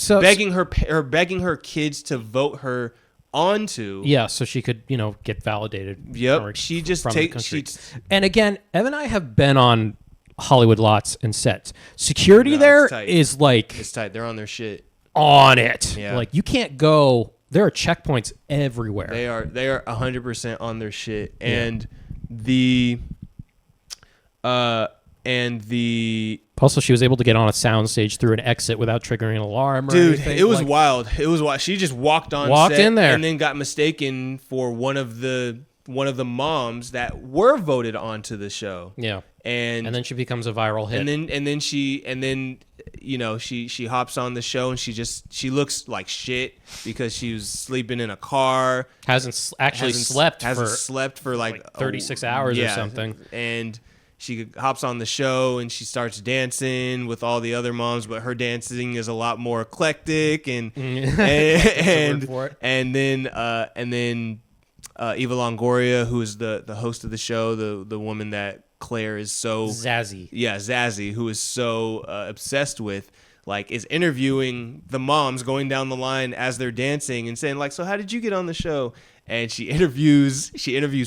begging her kids to vote her onto. Yeah, so she could, get validated. Yep. She just takes. And again, Ev and I have been on Hollywood lots and sets. Security there is like, it's tight. They're on their shit. On it. Yeah. Like you can't go. There are checkpoints everywhere. They are 100% on their shit, and Also, she was able to get on a soundstage through an exit without triggering an alarm or anything. It was wild. It was wild. She just walked set in there and then got mistaken for one of the moms that were voted onto the show. Yeah. And then she becomes a viral hit. And then she hops on the show and she looks like shit because she was sleeping in a car. Hasn't slept for like 36 hours or something. And she hops on the show and she starts dancing with all the other moms, but her dancing is a lot more eclectic and then Eva Longoria, who is the host of the show, the woman that Claire is so Zazie, who is so obsessed with, like, is interviewing the moms going down the line as they're dancing and saying, like, so how did you get on the show? And she interviews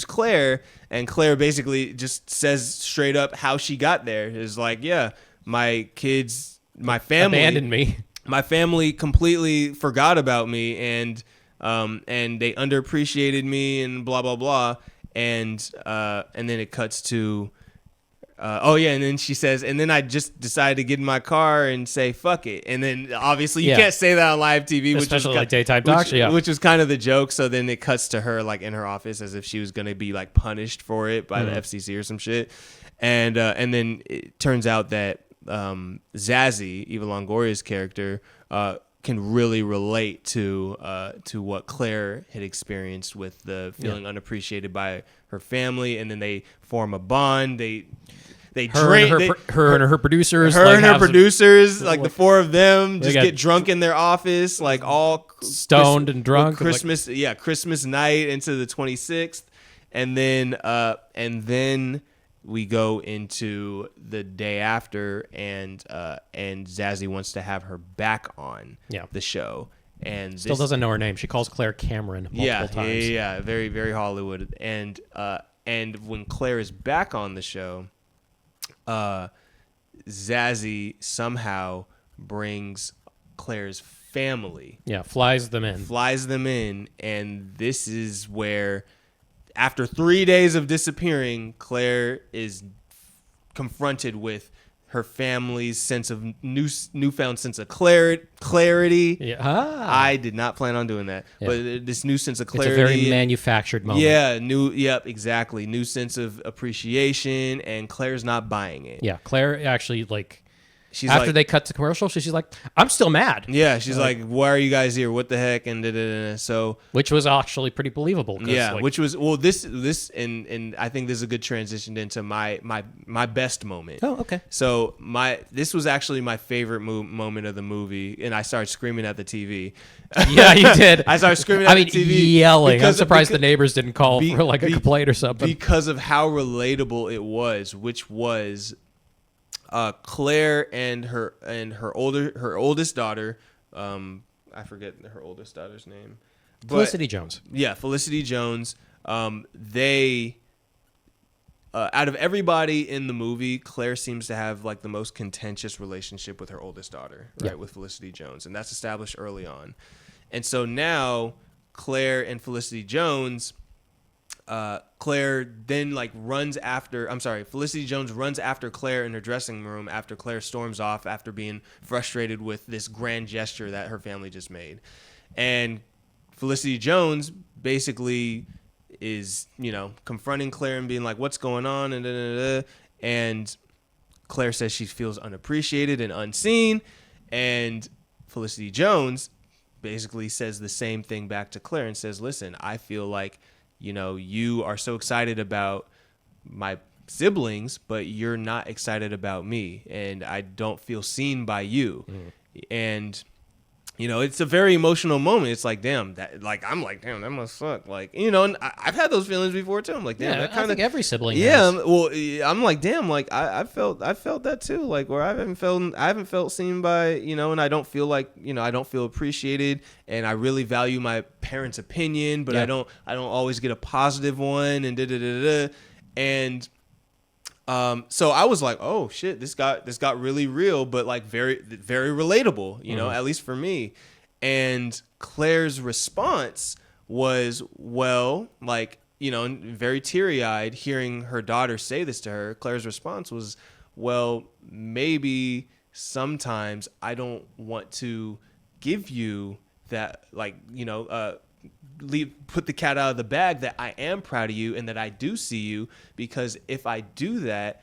Claire, and Claire basically just says straight up how she got there. Is like, yeah, my family abandoned me. My family completely forgot about me, and they underappreciated me, and blah blah blah. And then it cuts to and then she says, and then I just decided to get in my car and say fuck it. And then obviously you can't say that on live TV, especially like daytime talk show, which was kind of the joke. So then it cuts to her like in her office as if she was going to be like punished for it by the FCC or some shit. And then it turns out that Zazie, Eva Longoria's character, can really relate to what Claire had experienced with the feeling unappreciated by her family, and then they form a bond. Her and her producers, like the four of them, just get drunk in their office, like all stoned and drunk. Christmas night into the 26th, and then we go into the day after, and Zazie wants to have her back on the show, and still doesn't know her name. She calls Claire Cameron multiple times. Yeah, very very Hollywood. And when Claire is back on the show, Zazie somehow brings Claire's family. Yeah, flies them in, and this is where, after 3 days of disappearing, Claire is confronted with her family's sense of newfound sense of clarity. Yeah. I did not plan on doing that, but this new sense of clarity. It's a very manufactured moment. Yeah, exactly. New sense of appreciation, and Claire's not buying it. Yeah, Claire actually after they cut to commercial, she's like, I'm still mad. Yeah, she's like, why are you guys here? What the heck? And so, which was actually pretty believable. Yeah, which was this and I think this is a good transition into my best moment. Oh, okay. So this was actually my favorite moment of the movie, and I started screaming at the TV. Yeah, you did. I started screaming at the TV, yelling. I'm surprised the neighbors didn't call for like a complaint or something because of how relatable it was, which was. Claire and her oldest daughter, I forget her oldest daughter's name, Felicity Jones. Yeah, Felicity Jones. They, out of everybody in the movie, Claire seems to have like the most contentious relationship with her oldest daughter, right? With Felicity Jones, and that's established early on. And so now Claire and Felicity Jones. Felicity Jones runs after Claire in her dressing room after Claire storms off after being frustrated with this grand gesture that her family just made. And Felicity Jones basically is, confronting Claire and being like, what's going on? And Claire says she feels unappreciated and unseen. And Felicity Jones basically says the same thing back to Claire and says, listen, I feel like you are so excited about my siblings, but you're not excited about me, and I don't feel seen by you. And it's a very emotional moment. It's like, damn, that must suck. And I've had those feelings before too. I'm like, damn, that kind of, I think every sibling. Yeah, has. well, I'm like, damn, like I felt that too. Like where I haven't felt seen by, and I don't feel like, I don't feel appreciated, and I really value my parents' opinion, but I don't always get a positive one, and and. So I was like, oh shit, this got really real, but like very, very relatable, at least for me. And Claire's response was, well, very teary-eyed hearing her daughter say this to her. Claire's response was, well, maybe sometimes I don't want to give you that, put the cat out of the bag that I am proud of you and that I do see you, because if I do that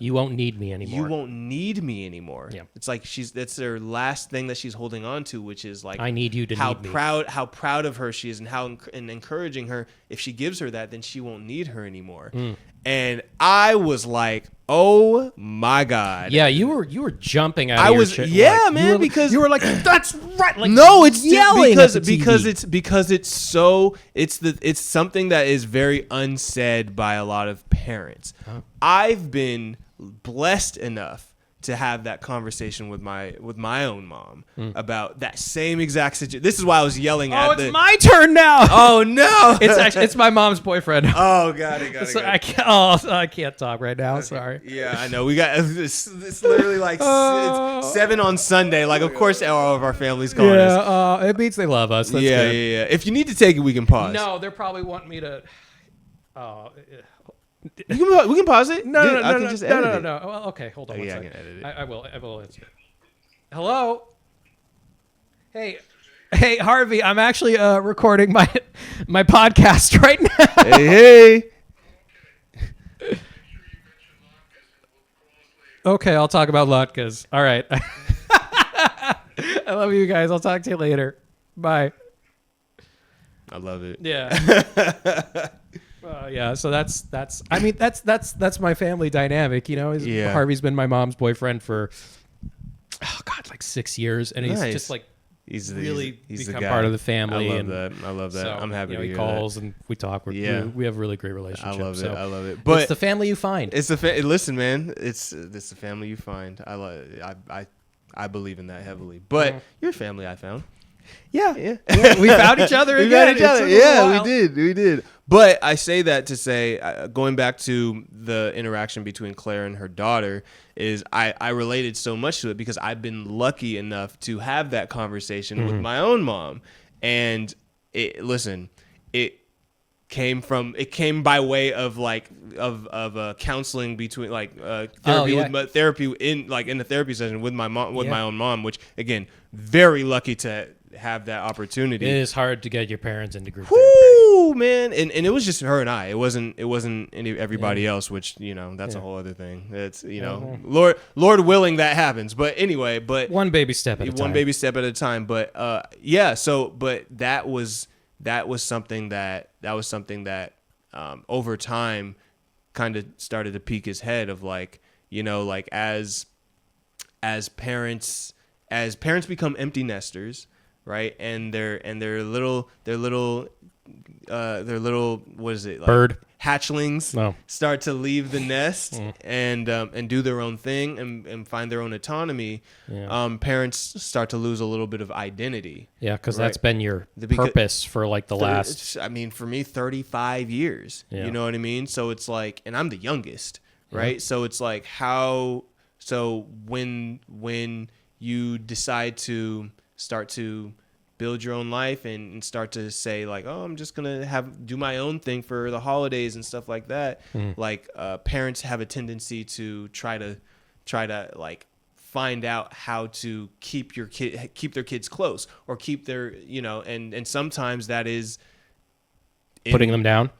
You won't need me anymore. You won't need me anymore. Yeah. It's like that's their last thing that she's holding on to, which is like I need you to how need me. how proud of her she is, and how and encouraging her. If she gives her that, then she won't need her anymore. And I was like, oh my God. Yeah, you were jumping out. I of your was shit, yeah, like, man, because you were like, that's right. Like, no, it's yelling because at the TV. because it's something that is very unsaid by a lot of parents. I've been blessed enough to have that conversation with my own mom about that same exact situation. This is why I was yelling at it's my turn now. Oh no. It's my mom's boyfriend. Oh, got it. So I can't talk right now. Sorry. Yeah, I know. We got it's literally like it's 7 on Sunday. Like, of course, all of our families calling us. Yeah, it means they love us. That's Yeah. If you need to take it, we can pause. No, they're probably wanting me to. We can pause it. No. Edit it. Well, okay, hold on. Oh, one yeah, I second. can edit it. I will answer. Hello. Hey, Harvey. I'm actually recording my podcast right now. Hey. Okay, I'll talk about latkes. All right. I love you guys. I'll talk to you later. Bye. I love it. Yeah. Yeah. So that's my family dynamic. You know, Yeah. Harvey's been my mom's boyfriend for like 6 years, and he's Nice. just like He's really the become guy. part of the family. I and love that. So, I'm happy to he hear calls and we talk. We have a really great that. relationship. I love it. So I love it. it's But the family you find. it's listen, man. It's the family you find. I believe in that heavily. But your family, I found. Yeah. We found each other We again. found each other. It took a Yeah, while. we did. But I say that to say, going back to the interaction between Claire and her daughter, is I related so much to it because I've been lucky enough to have that conversation with my own mom, and it came by way of counseling between therapy in the therapy session with my mom my own mom, which again, very lucky to have that opportunity. It is hard to get your parents into group therapy. Woo, man, and it was just her and I. It wasn't everybody else, which that's a whole other thing. It's Lord willing that happens. But anyway, one baby step at a time. One baby step at a time. But but that was something that over time kind of started to peek his head of as parents become empty nesters, right? And their little what is it, like bird hatchlings start to leave the nest and do their own thing and find their own autonomy. Parents start to lose a little bit of identity. Yeah, because that's been your purpose for like the last. I mean, for me, 35 years. Yeah. You know what I mean? So it's like, and I'm the youngest, right? So it's like how. So when you decide to start to build your own life and start to say like, oh, I'm just gonna do my own thing for the holidays and stuff like that. Parents have a tendency to try to like find out how to keep their kids close or keep their and sometimes that is putting them down.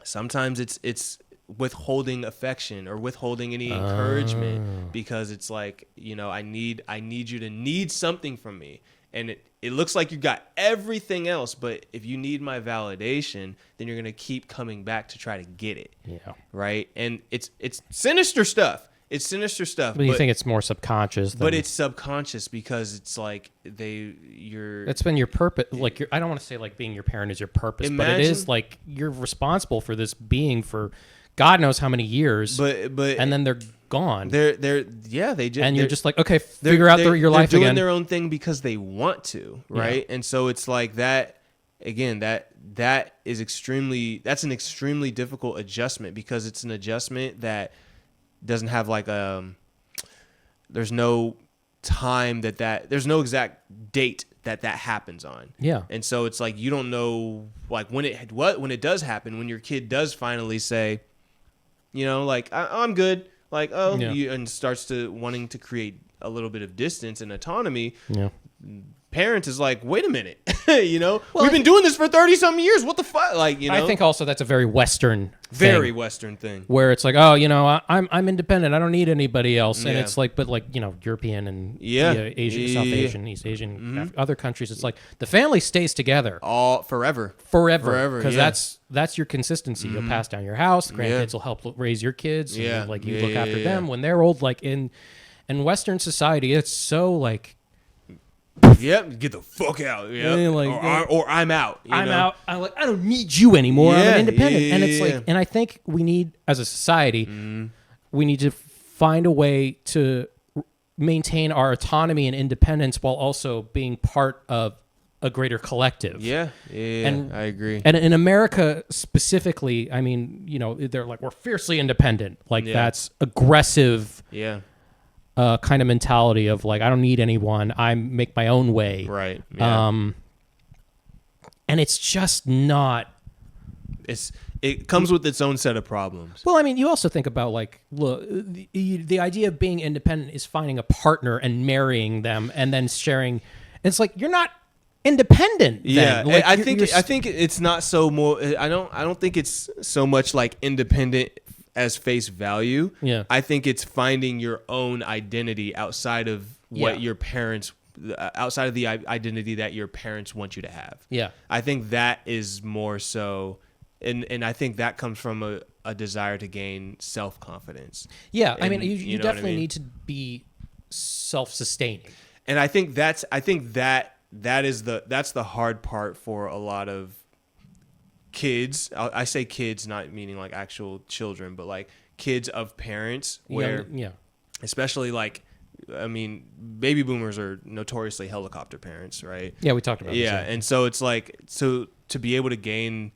Sometimes it's withholding affection or withholding any encouragement because it's like, I need you to need something from me. And it looks like you got everything else, but if you need my validation, then you're going to keep coming back to try to get it. Yeah. Right? And it's sinister stuff. It's sinister stuff. But you think it's more subconscious. But it's subconscious because it's like it's been your purpose. Like I don't want to say like being your parent is your purpose, but it is like you're responsible for this being for God knows how many years. But and then they're gone. You're just like, okay, figure out your life again. They're doing again. their own thing because they want to, right? Yeah. And so it's like that. Again, that's an extremely difficult adjustment because it's an adjustment that doesn't have like there's no time there's no exact date that happens on. Yeah. And so it's like you don't know like when it does happen, when your kid does finally say, like I'm good, like and starts to wanting to create a little bit of distance and autonomy. Yeah. Parent is like, wait a minute, we've been doing this for 30 something years. What the fuck? Like, I think also that's a very Western Very Western thing. where it's like, oh, I'm independent. I don't need anybody else. And Yeah. it's like, but like, European and Asian, South Asian, East Asian, other countries, it's like the family stays together All forever. forever because yeah. that's your consistency. You'll pass down your house. Grandkids will help raise your kids. And Yeah. like you Yeah, look yeah, after yeah. them when they're old. Like in Western society, it's so like, Yep, get the fuck out. Yep. Yeah, like, or I'm out. you I'm know? out. I don't need you anymore. I'm Yeah, an independent. yeah, And it's yeah, like, yeah. and I think we need, as a society, we need to find a way to maintain our autonomy and independence while also being part of a greater collective. Yeah, And- I agree. And in America specifically, I mean, they're like, we're fiercely independent. Like Yeah. that's aggressive Yeah, kind of mentality of like, I don't need anyone. I make my own way. right. Yeah. And it's just not. It comes with its own set of problems. Well, I mean, you also think about like, look, the idea of being independent is finding a partner and marrying them and then sharing. It's like you're not independent. Yeah, then. Like, I you're think it's not so more. I don't think it's so much like independent as face value. Yeah. I think it's finding your own identity outside of what Yeah. your parents, outside of the identity that your parents want you to have. Yeah. I think that is more so, and I think that comes from a desire to gain self-confidence. Yeah, I mean, And you you know what I definitely mean? need to be self-sustaining. And I think that's the hard part for a lot of kids. I say kids, not meaning like actual children, but like kids of parents where, Yeah. especially like, I mean, baby boomers are notoriously helicopter parents, right? Yeah, we talked about this. Yeah, and so it's like, so to be able to gain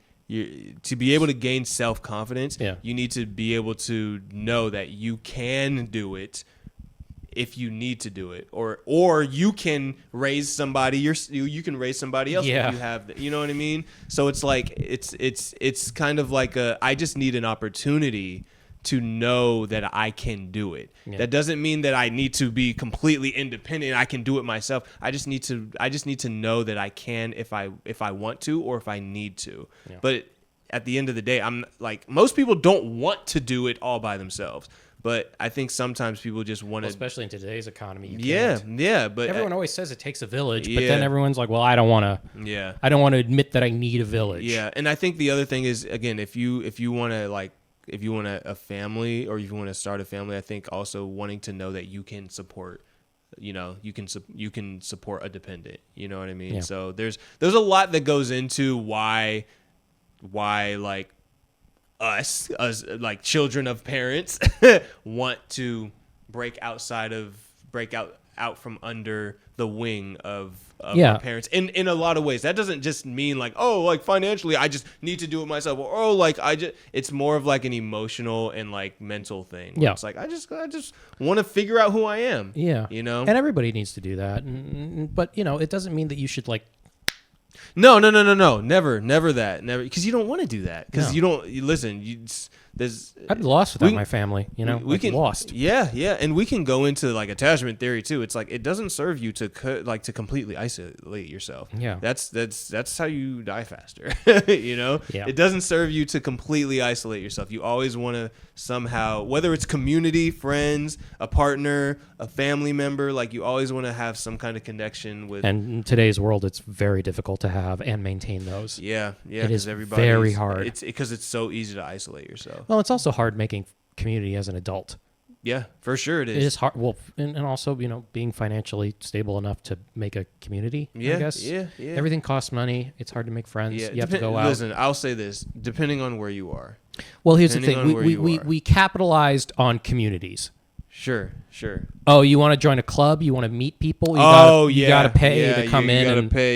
self-confidence, Yeah. you need to be able to know that you can do it if you need to do it, or you can raise somebody. You can raise somebody else. Yeah. If you have, you know what I mean. So it's like it's kind of like I just need an opportunity to know that I can do it. Yeah. That doesn't mean that I need to be completely independent. I can do it myself. I just need to know that I can if I want to or if I need to. Yeah. But at the end of the day, I'm like, most people don't want to do it all by themselves. But I think sometimes people just want to. Especially in today's economy. You Yeah, can't. yeah, but Everyone always says it takes a village, but Yeah. then everyone's like, well, I don't want to. yeah, I don't want to admit that I need a village. yeah. And I think the other thing is, again, if you want to like, if you want a family or if you want to start a family, I think also wanting to know that you can support, you can support a dependent. You know what I mean? Yeah. So there's a lot that goes into why like us as like children of parents want to break out from under the wing of Yeah. our parents in a lot of ways. That doesn't just mean like, oh, like financially I just need to do it myself, or oh, like it's more of like an emotional and like mental thing. Yeah. It's like I just want to figure out who I am. Yeah. You know? And everybody needs to do that. But, it doesn't mean that you should like. No. Never that. Never, because you don't want to do that. Because No. listen. There's. I'd be lost without We- my family, We like can lost. Yeah, and we can go into like attachment theory too. It's like it doesn't serve you to to completely isolate yourself. Yeah. That's how you die faster. You know. Yeah. It doesn't serve you to completely isolate yourself. You always want to somehow, whether it's community, friends, a partner, a family member, like you always want to have some kind of connection with. And in today's world, it's very difficult to have and maintain those. Yeah. It is 'cause very hard. It's because it's so easy to isolate yourself. Well, it's also hard making community as an adult. Yeah, for sure it It is. is hard. Well, and also, being financially stable enough to make a community, Yeah, I guess. yeah. Everything costs money. It's hard to make friends. Yeah, You have to go out. Listen, I'll say this: depending on where you are. Well, here's the depending thing. on where you are. We capitalized on communities. Sure. Oh, you want to join a club? You want to meet people? You gotta pay to come in.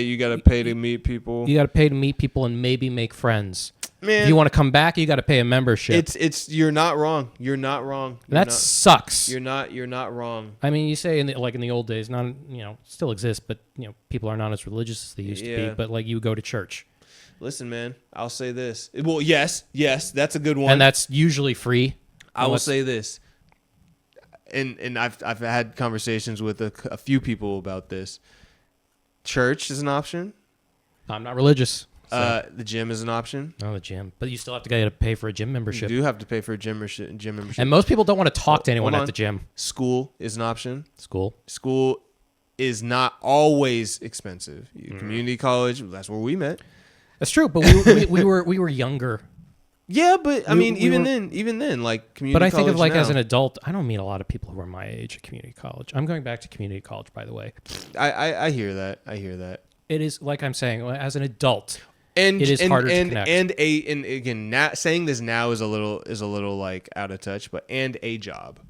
You gotta pay to meet people. You gotta pay to meet people and maybe make friends. Man, If you want to come back, you got to pay a membership. it's you're not wrong. You're not wrong. That sucks. You're not wrong. I mean, you say in the old days, not still exists, but people are not as religious as they used to Yeah. be. But like you go to church, Listen, man, I'll say this. Well, yes, that's a good one. and that's usually free. I will Unless- say this. And I've had conversations with a few people about this. Church is an option. I'm not religious. So. The gym is an option. Oh, the gym. But you still have to pay for a gym You membership. do have to pay for a gym membership. And most people don't want to talk to anyone Hold at the on. gym. School is an option. School. School is not always expensive. Community college, that's where we met. That's true, but we were younger. Yeah, but I mean, we even were- then, like community. But I think of college as now. an adult, I don't meet a lot of people who are my age at community college. I'm going back to community college, by the way. I hear that. I hear that. It is like I'm saying, as an adult, And it is harder to and, connect. And again, saying this now is a little like out of touch. But a job.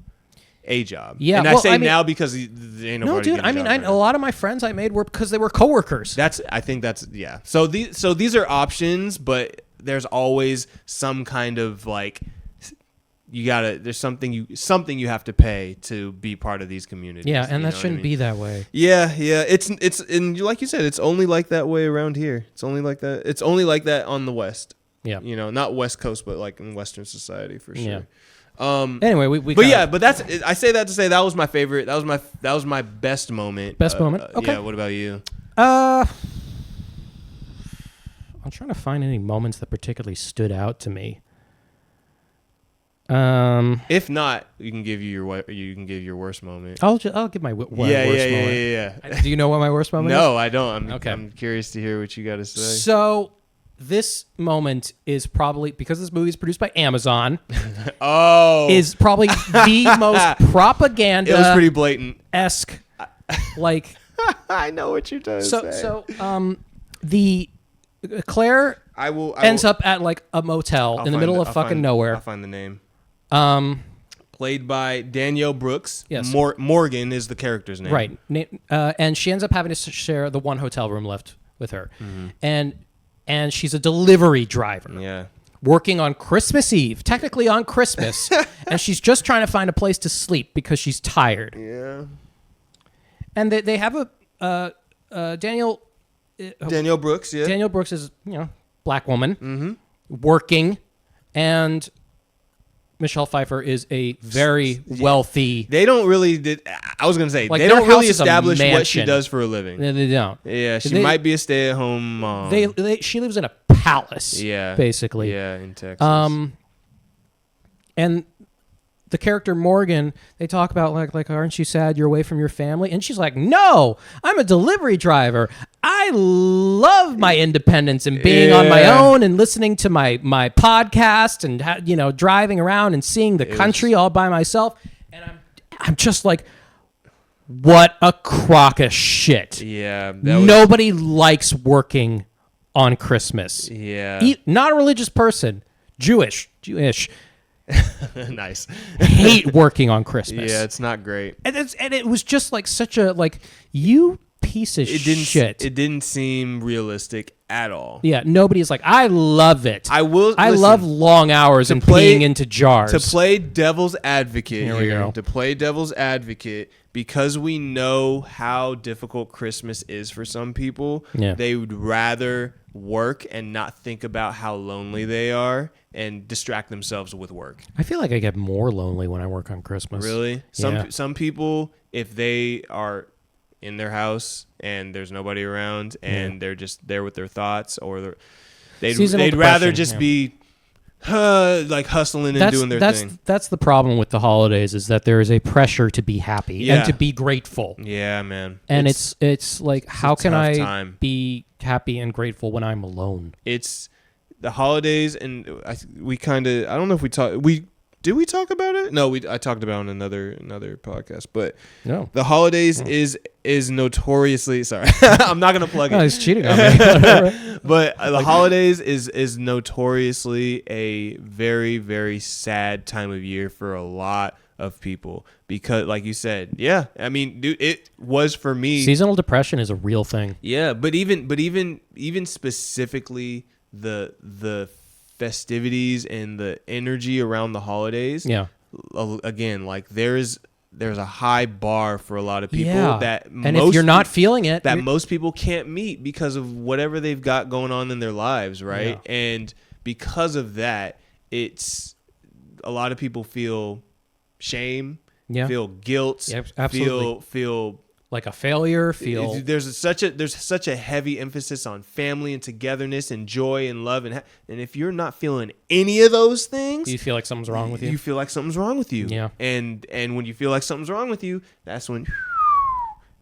Yeah, And well, I say I mean- now because there ain't nobody. no, dude. getting I mean, jobs right a now. lot of my friends I made were because they were coworkers. I think that's yeah. So these are options, but there's always some kind of like there's something you have to pay to be part of these communities. Yeah, and you that know what I shouldn't mean? be that way. Yeah. It's and like you said, it's only like that way around here. It's only like that. It's only like that on the West. Yeah. You know, not West Coast, but like in Western society for sure. Yeah. Anyway, we But kinda- yeah, but I say that to say that was my favorite. That was my best moment. Best moment? Okay. Yeah. What about you? I'm trying to find any moments that particularly stood out to me. If not, you can give your worst moment. I'll give my worst moment. Yeah. Do you know what my worst moment is? No, I don't. Okay. I'm curious to hear what you got to say. So this moment is probably, because this movie is produced by Amazon, Oh, is probably the most propaganda it was pretty blatant. esque. Like I know what you're trying to say. the Claire I will ends up at like a motel in the middle of fucking nowhere. I'll find the name. Um, Played by Danielle Brooks. Yes. Morgan is the character's name. right, and she ends up having to share the one hotel room left with her, and she's a delivery driver. Yeah. Working on Christmas Eve, technically on Christmas, and she's just trying to find a place to sleep because she's tired. Yeah. And they have Danielle Brooks. Yeah. Danielle Brooks is black woman working, and Michelle Pfeiffer is a very wealthy. They don't really. I was gonna say Like, they their don't really house is a establish what she mansion. does for a living. They don't. Yeah, she They- might be a stay-at-home mom. She lives in a palace. Yeah. basically. Yeah, in Texas. And the character Morgan, they talk about like, aren't you sad you're away from your family? And she's like, no, I'm a delivery driver. I love my independence and being on my Yeah. own and listening to my podcast and driving around and seeing the country all by myself. And I'm just like, what a crock of shit. Yeah. Nobody likes working on Christmas. Yeah. Not a religious person, Jewish. Nice. Hate working on Christmas. Yeah, it's not great. and it was just like such a you piece of shit. It didn't seem realistic at all. Yeah, nobody's like, I love it. I love long hours and peeing into jars. To play devil's advocate Here we go. To play devil's advocate, because we know how difficult Christmas is for some people, Yeah. they would rather work and not think about how lonely they are and distract themselves with work. I feel like I get more lonely when I work on Christmas. Really? Yeah. Some people, if they are in their house and there's nobody around and they're just there with their thoughts, or Seasonal they'd rather depression, just yeah. be like hustling and doing their thing. That's the problem with the holidays, is that there is a pressure to be happy Yeah. and to be grateful. Yeah, man. And it's like, how can tough I time. be happy and grateful when I'm alone? It's the holidays, and we kind of, I don't know if we talk about it? No, I talked about it on another podcast, but No. the holidays is notoriously, sorry, I'm not gonna plug Oh, it. he's cheating on me. But the holidays is notoriously a very, very sad time of year for a lot of people, because like you said, yeah, I mean, dude, it was for me. Seasonal depression is a real thing. Yeah, but even specifically the festivities and the energy around the holidays. Yeah. Again, like there's a high bar for a lot of people that and if you're not feeling it, that you're- most people can't meet because of whatever they've got going on in their lives, right? Yeah. And because of that, it's a lot of people feel shame, Yeah. feel guilt, Yep, absolutely. feel like a failure, feel There's such a heavy emphasis on family and togetherness and joy and love, and if you're not feeling any of those things, you feel like something's wrong with you. You feel like something's wrong with you. Yeah. And when you feel like something's wrong with you, that's when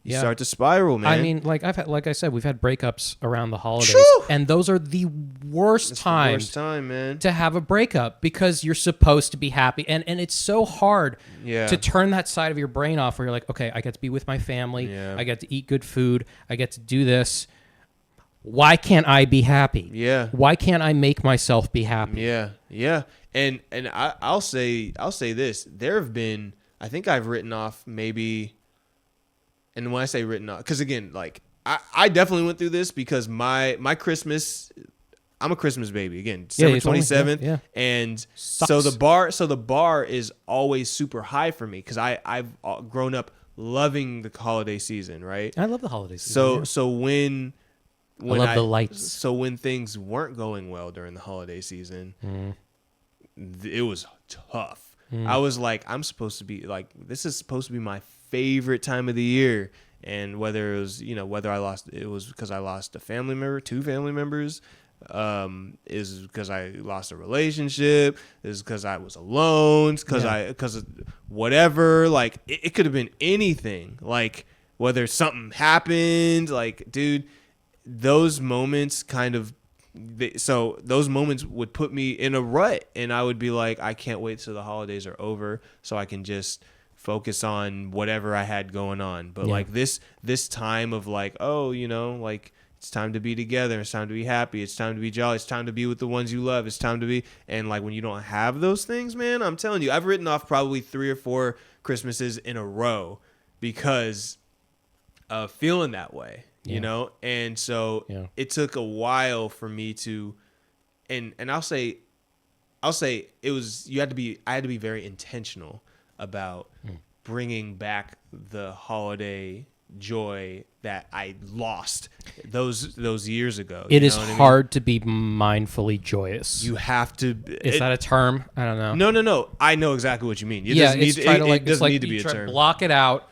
you Yeah. start to spiral, man. I mean, like like I said, we've had breakups around the holidays, Shoo! and those are the worst it's the times worst time, man. to have a breakup because you're supposed to be happy, and it's so hard Yeah. to turn that side of your brain off where you're like, okay, I get to be with my family, Yeah. I get to eat good food, I get to do this. Why can't I be happy? Yeah. Why can't I make myself be happy? Yeah, yeah, and I'll say this. There have been, I think I've written off maybe, and when I say written off, because again, like I definitely went through this because my Christmas, I'm a Christmas baby again, December you told me. 27th, Yeah. and Sucks. so the bar is always super high for me because I've grown up loving the holiday season, right? I love the holidays. So when love the lights. So when things weren't going well during the holiday season, it was tough. I was like, I'm supposed to be like, this is supposed to be my favorite time of the year. And whether it was, whether it was because I lost a family member, two family members, is because I lost a relationship, is because I was alone, because of whatever, like it could have been anything, like whether something happened, like, dude, those moments those moments would put me in a rut, and I would be like, I can't wait till the holidays are over so I can just focus on whatever I had going on. But like this time of like, oh, like it's time to be together, it's time to be happy, it's time to be jolly, it's time to be with the ones you love, it's time to be, and like when you don't have those things, man, I'm telling you, I've written off probably 3 or 4 Christmases in a row because of feeling that way. And so it took a while for me to, and I'll say it was, I had to be very intentional about bringing back the holiday joy that I lost those years ago. It is hard to be mindfully joyous. You have to. Is that a term? I don't know. No. I know exactly what you mean. It doesn't need to be a try term. To block it out.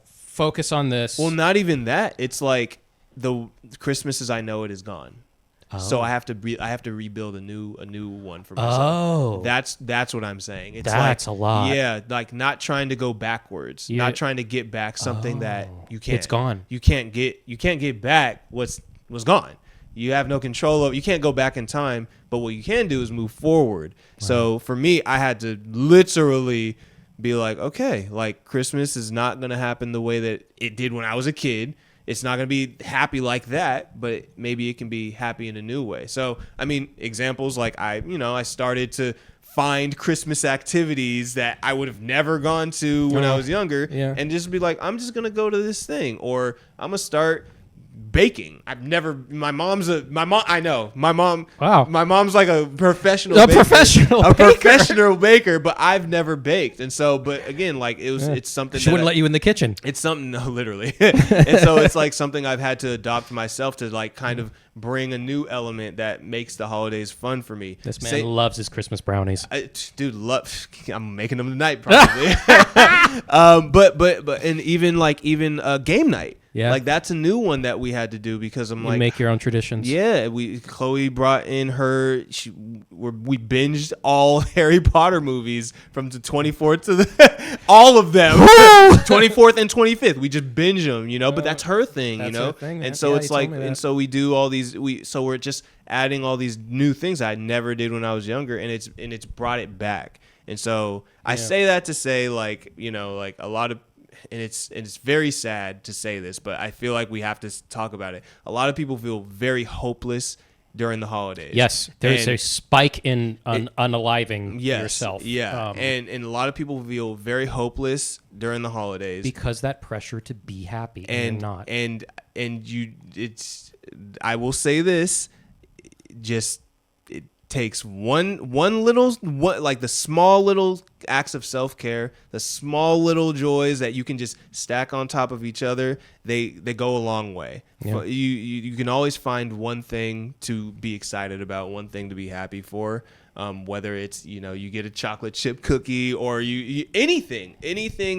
Focus on this. Well, not even that. It's like the Christmas as I know it is gone. Oh. So I have to rebuild a new one for myself. Oh, that's what I'm saying. It's that's like, a lot. Yeah, like not trying to go backwards, not trying to get back something that you can't. It's gone. You can't get back what's gone. You have no control of. You can't go back in time, but what you can do is move forward. Right. So for me, I had to literally be like, okay, like Christmas is not going to happen the way that it did when I was a kid. It's not going to be happy like that, but maybe it can be happy in a new way. So, I mean, examples like I started to find Christmas activities that I would have never gone to when I was younger, and just be like, I'm just going to go to this thing, or I'm going to start baking. I know my mom's like a professional baker, but I've never baked. And so, but again, like it's something she wouldn't let you in the kitchen. It's something, no, literally. And so it's like something I've had to adopt myself to like kind of bring a new element that makes the holidays fun for me. This man loves his Christmas brownies. I'm making them tonight probably. But and even game night. Yeah, like that's a new one that we had to do because you make your own traditions. Yeah, Chloe brought in we binged all Harry Potter movies from the 24th to all of them, 24th and 25th. We just binge them, but that's her thing, Her thing, and so it's like, and so we do all these. We're just adding all these new things I never did when I was younger, and it's brought it back. And so I say that to say like a lot of. And it's very sad to say this, but I feel like we have to talk about it. A lot of people feel very hopeless during the holidays. Yes, there's a spike in unaliving yourself. Yeah, and a lot of people feel very hopeless during the holidays because that pressure to be happy and not. I will say this, just it takes one little like the small little acts of self-care, the small little joys that you can just stack on top of each other, they go a long way. Yeah. You can always find one thing to be excited about, one thing to be happy for. Whether it's, you get a chocolate chip cookie or you anything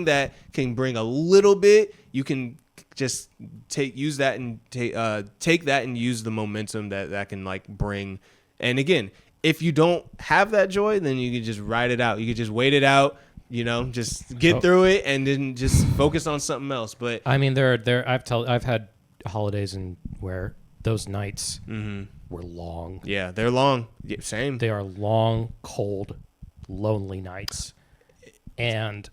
that can bring a little bit, you can just take that and use the momentum that can like bring. And again, if you don't have that joy, then you can just ride it out. You can just wait it out, just get through it and then just focus on something else. But I mean, I've had holidays where those nights were long. Yeah, they're long. Yeah, same. They are long, cold, lonely nights. And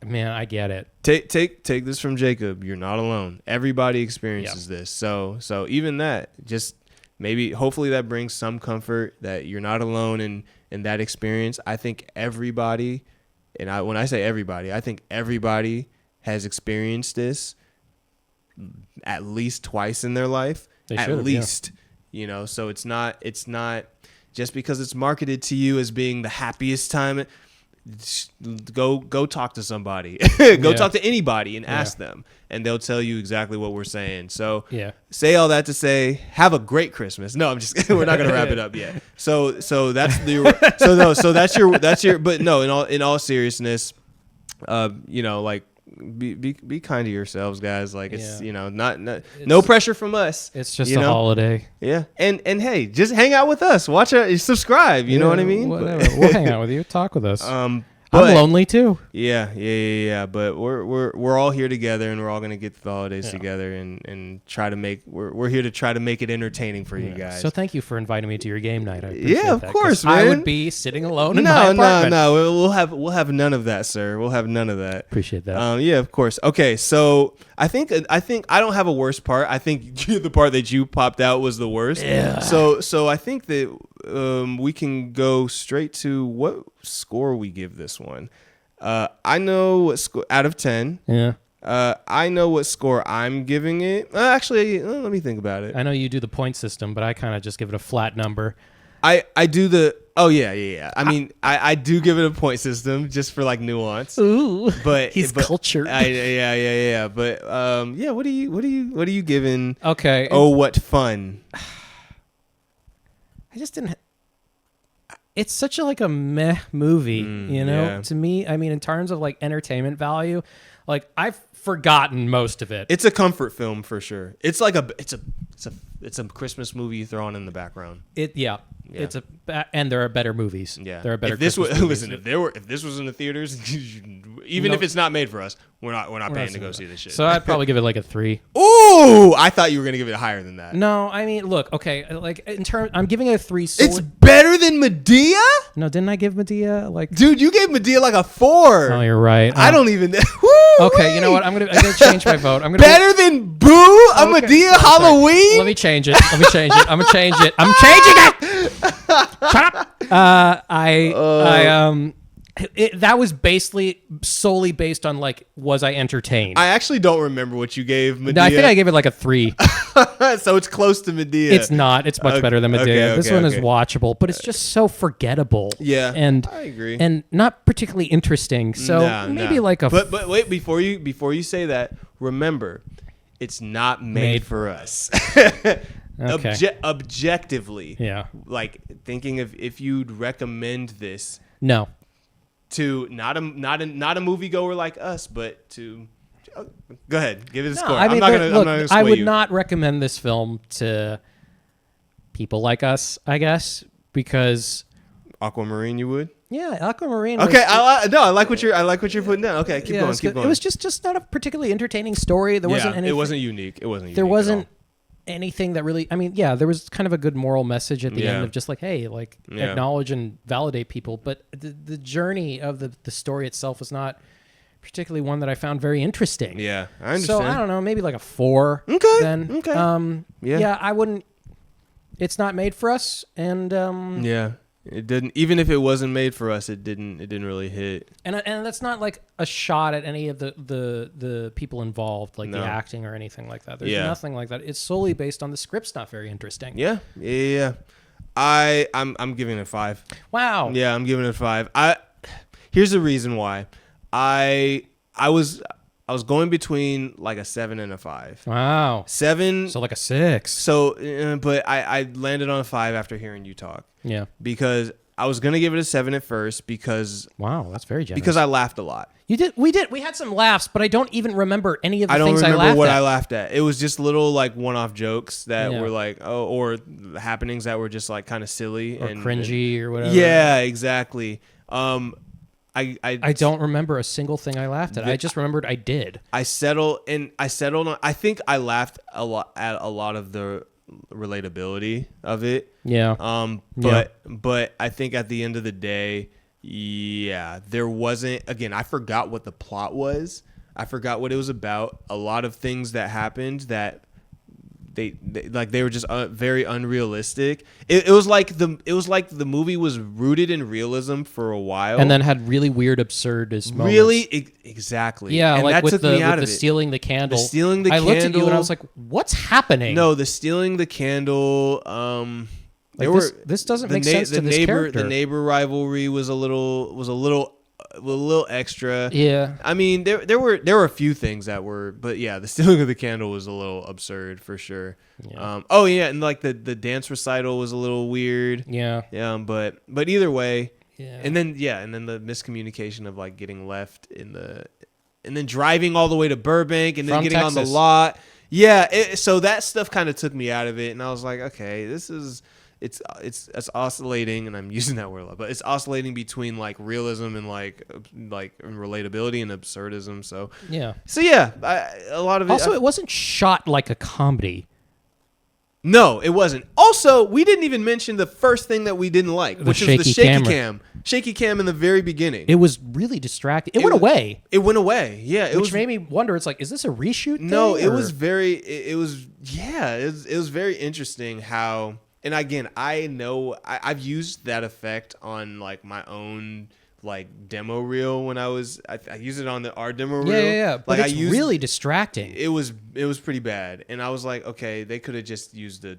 man, I get it. Take this from Jacob. You're not alone. Everybody experiences this. So even that, just maybe, hopefully that brings some comfort that you're not alone in that experience. I think everybody, and when I say everybody, I think everybody has experienced this at least twice in their life. At least, so it's not just because it's marketed to you as being the happiest time. Go talk to somebody. Talk to anybody and ask them, and they'll tell you exactly what we're saying. So say all that to say, have a great Christmas. No, I'm just kidding. We're not gonna wrap it up yet. So that's that's your. But no, in all seriousness, like be kind to yourselves, guys. Like it's no pressure from us. It's just a holiday. Yeah, and hey, just hang out with us. Subscribe. You know what I mean? Whatever. We'll hang out with you. Talk with us. But, I'm lonely too. Yeah. But we're all here together, and we're all gonna get through the holidays together, and try to make. We're here to try to make it entertaining for you guys. So thank you for inviting me to your game night. I appreciate of that, course, man. I would be sitting alone in my apartment. No. We'll have none of that, sir. We'll have none of that. Appreciate that. Yeah, of course. Okay, so I think I don't have a worst part. I think the part that you popped out was the worst. Yeah. So I think that we can go straight to what score we give this one. I know what score out of 10. Yeah. I know what score I'm giving it. Actually, let me think about it. I know you do the point system, but I kind of just give it a flat number. I do the. Oh yeah. I mean, I do give it a point system just for like nuance. Ooh, but he's cultured. Yeah. But what are you giving? Okay. Oh, what fun! I just didn't. It's such a meh movie, to me. I mean, in terms of like entertainment value, like I've forgotten most of it. It's a comfort film for sure. It's like it's a Christmas movie you throw on in the background. It's and there are better movies. Yeah, there are better. If this was in the theaters, even if it's not made for us, we're not paying to go see this shit. So I'd probably give it like a 3. Ooh, I thought you were gonna give it higher than that. No, I mean, look, okay, like in terms, I'm giving it a 3. It's better than Medea. No, didn't I give Medea like? Dude, you gave Medea like a 4. Oh, you're right. I don't even. Okay, you know what? I'm gonna change my vote. I'm gonna better than Boo, a Medea Halloween. Let me change it. I'm gonna change it. I'm changing it. Shut up. That was basically solely based on like, was I entertained? I actually don't remember what you gave Medea. No, I think I gave it like a 3. So it's close to Medea. It's not. It's much better than Medea. This one is watchable, but it's just so forgettable. Yeah, and I agree. And not particularly interesting. So maybe like a. But wait, before you say that, remember, it's not made for us. Okay. Objectively, yeah. Like thinking of if you'd recommend this. No. To not a moviegoer like us, but to go ahead, give it a score. I mean, I'm not gonna sway I would you. not recommend this film to people like us, I guess, because Aquamarine, you would. Yeah, Aquamarine. Okay, I like what you're putting down. Okay, keep going. It was just not a particularly entertaining story. There wasn't anything. It wasn't unique. There wasn't anything that really. I mean, yeah, there was kind of a good moral message at the end of just like, hey, like acknowledge and validate people. But the journey of the story itself was not particularly one that I found very interesting. Yeah, I understand. So I don't know, maybe like a 4. Okay. Then. Okay. Yeah, I wouldn't. It's not made for us, and yeah. It didn't. Even if it wasn't made for us, it didn't really hit. And that's not like a shot at any of the people involved, like the acting or anything like that. There's nothing like that. It's solely based on the script's not very interesting. Yeah. I'm giving it a 5. Wow. Yeah, I'm giving it a 5. Here's the reason why. I was going between like a 7 and a 5. Wow. 7. So like a 6. So, but I landed on a 5 after hearing you talk. Yeah. Because I was gonna give it a 7 at first because That's very generous. I laughed a lot. We had some laughs, but I don't even remember any of the I don't things remember I laughed what at. I laughed at. It was just little like one-off jokes that Yeah. were like, or happenings that were just like kind of silly or and cringy or whatever. Yeah, exactly. I don't remember a single thing I laughed at. I just remembered I did. I settled on. I think I laughed a lot at a lot of the relatability of it. Yeah. But I think at the end of the day, yeah, there wasn't. Again, I forgot what the plot was. I forgot what it was about. A lot of things that happened that they were just very unrealistic. It was like the movie was rooted in realism for a while, and then had really weird, absurdist moments. really exactly. Yeah, and like that with took the me out of it. stealing the candle. The stealing the I looked at you candle- and I was like, "What's happening?" No, the stealing the candle. This doesn't make sense to this character. The neighbor rivalry was a little extra. Yeah. I mean, there were a few things that were, but yeah, the stealing of the candle was a little absurd for sure. Yeah. And like the dance recital was a little weird. Yeah. Yeah, but either way, Yeah. and then the miscommunication of like getting left and then driving all the way to Burbank and then From getting on the Texas. lot. Yeah, so that stuff kind of took me out of it, and I was like, okay, it's oscillating, and I'm using that word a lot, but it's oscillating between like realism and like relatability and absurdism. So Yeah. yeah, a lot of it. Also, it wasn't shot like a comedy. No, it wasn't. Also, we didn't even mention the first thing that we didn't like, which was the shaky shaky camera. cam. Shaky cam in the very beginning. It was really distracting. It went was- away, It went away. Yeah, it which was. made me wonder. It's like, is this a reshoot? No, thing, it or- was very. It was. Yeah, it was very interesting how. And again, I know I've used that effect on like my own like demo reel when I used it on our demo reel. Yeah. But Like it's I used, really distracting. it was pretty bad, and I was like, okay, they could have just used the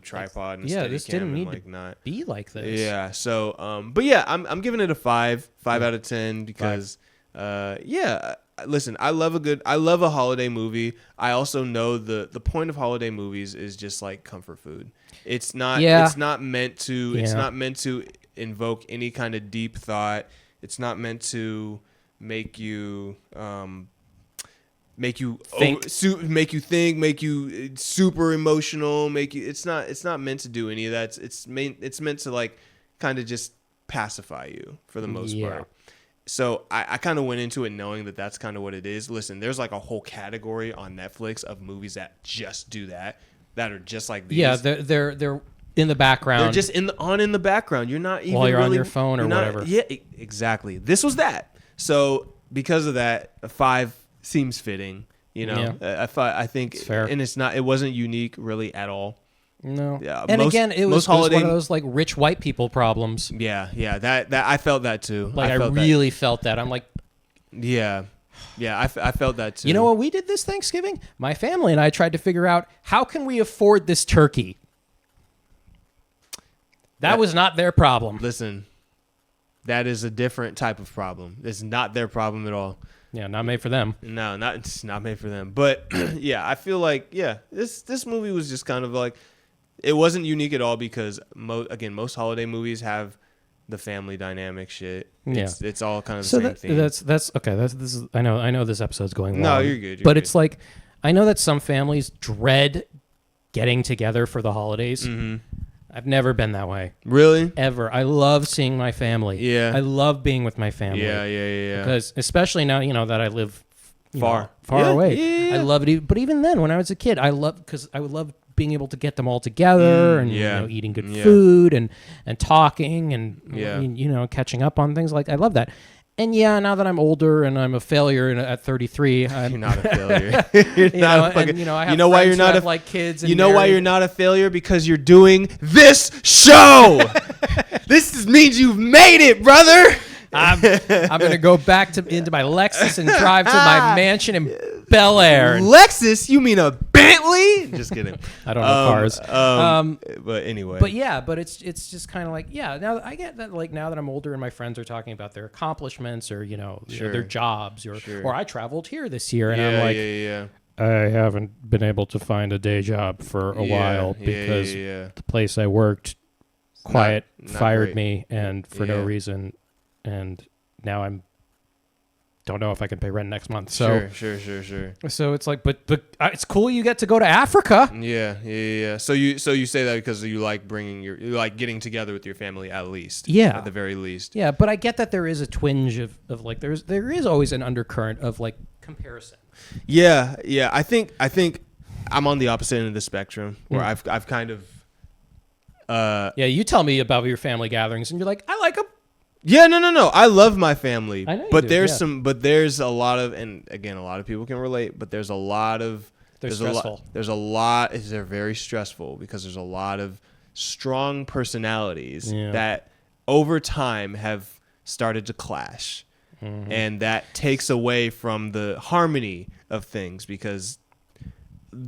tripod and Yeah, steady this cam didn't and need like to not. be like this. Yeah. So, but yeah, I'm giving it a 5 out of 10 because, yeah. Listen, I love a holiday movie. I also know the point of holiday movies is just like comfort food. It's not. Yeah. It's not meant to. It's Yeah. not meant to invoke any kind of deep thought. It's not meant to make you. Make you Think. make you think, make you super emotional, make you. It's not meant to do any of that. It's meant to like kind of just pacify you for the most Yeah. part. So I kind of went into it knowing that that's kind of what it is. Listen, there's like a whole category on Netflix of movies that just do that are just like these. Yeah, they're in the background. They're just in the background. You're not even While you're on really- your phone or you're not- whatever. Yeah, exactly. This was that. So because of that, a 5 seems fitting. You know, Yeah. I think, It's fair. and it wasn't unique really at all. No. Yeah, And most- again, it was, most it was holiday- one of those like rich white people problems. Yeah, that I felt that too. Like I felt that. really felt that. I'm like, Yeah, I felt that too. you know what we did this Thanksgiving? My family and I tried to figure out how can we afford this turkey. That was not their problem. Listen, that is a different type of problem. It's not their problem at all. Yeah, not made for them. No, it's not made for them. But yeah, I feel like this movie was just kind of like it wasn't unique at all because most holiday movies have the family dynamic shit. It's all kind of the So same thing. that's okay. This is I know this episode's going long. No, you're good, you're but good. it's like I know that some families dread getting together for the holidays. Mm-hmm. I've never been that way Really? ever. I love seeing my family. Yeah. I love being with my family. Yeah. Because especially now, that I live Far. far Yeah, away. yeah. I love it. But even then, when I was a kid, I would love being able to get them all together and yeah. eating good Yeah. food and talking and Yeah. catching up on things. Like I love that. And yeah, now that I'm older and I'm a failure at 33, I'm, You're not a failure. You're not a fucking, I have you know why you're friends who not have, a like kids. And You know why married. you're not a failure? Because you're doing this show. Means you've made it, brother. I'm gonna go back into my Lexus and drive to my mansion in Bel Air. Lexus? You mean a Bentley? Just kidding. I don't know cars. But anyway. But yeah, but it's just kind of like, yeah, now I get that, like, now that I'm older and my friends are talking about their accomplishments or, their jobs or I traveled here this year and I'm like, I haven't been able to find a day job for a while because the place I worked not fired great. Me and for no reason, and now don't know if I can pay rent next month. So sure. So it's like, but it's cool you get to go to Africa. Yeah. So you say that because you like you like getting together with your family at least. Yeah. At the very least. Yeah, but I get that there is a twinge of like there is always an undercurrent of like comparison. Yeah. I think I'm on the opposite end of the spectrum where I've kind of. You tell me about your family gatherings, and you're like, I like them. Yeah, no. I love my family, I know you but do, there's a lot of, and again, a lot of people can relate, but there's a lot of. They're stressful. They're very stressful because there's a lot of strong personalities that over time have started to clash. Mm-hmm. And that takes away from the harmony of things because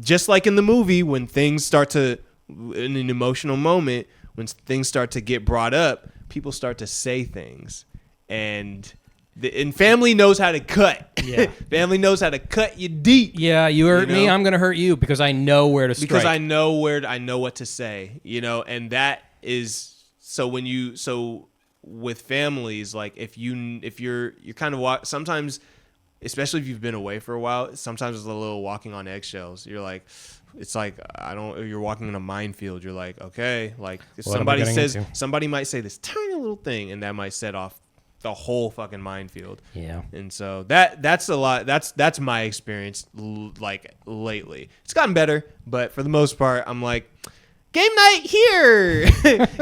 just like in the movie, when things start to, in an emotional moment, when things start to get brought up, people start to say things. And family knows how to cut. Yeah. Family knows how to cut you deep. Yeah, you hurt me, I'm going to hurt you because I know where to strike. Because I know what to say, and that is so with families, like if you're kind of sometimes, especially if you've been away for a while, sometimes it's a little walking on eggshells. You're like, it's like you're walking in a minefield. You're like, okay, like if somebody might say this tiny little thing, and that might set off the whole fucking minefield. Yeah. And so that's a lot. That's my experience. Like lately, it's gotten better, but for the most part, I'm like, game night here.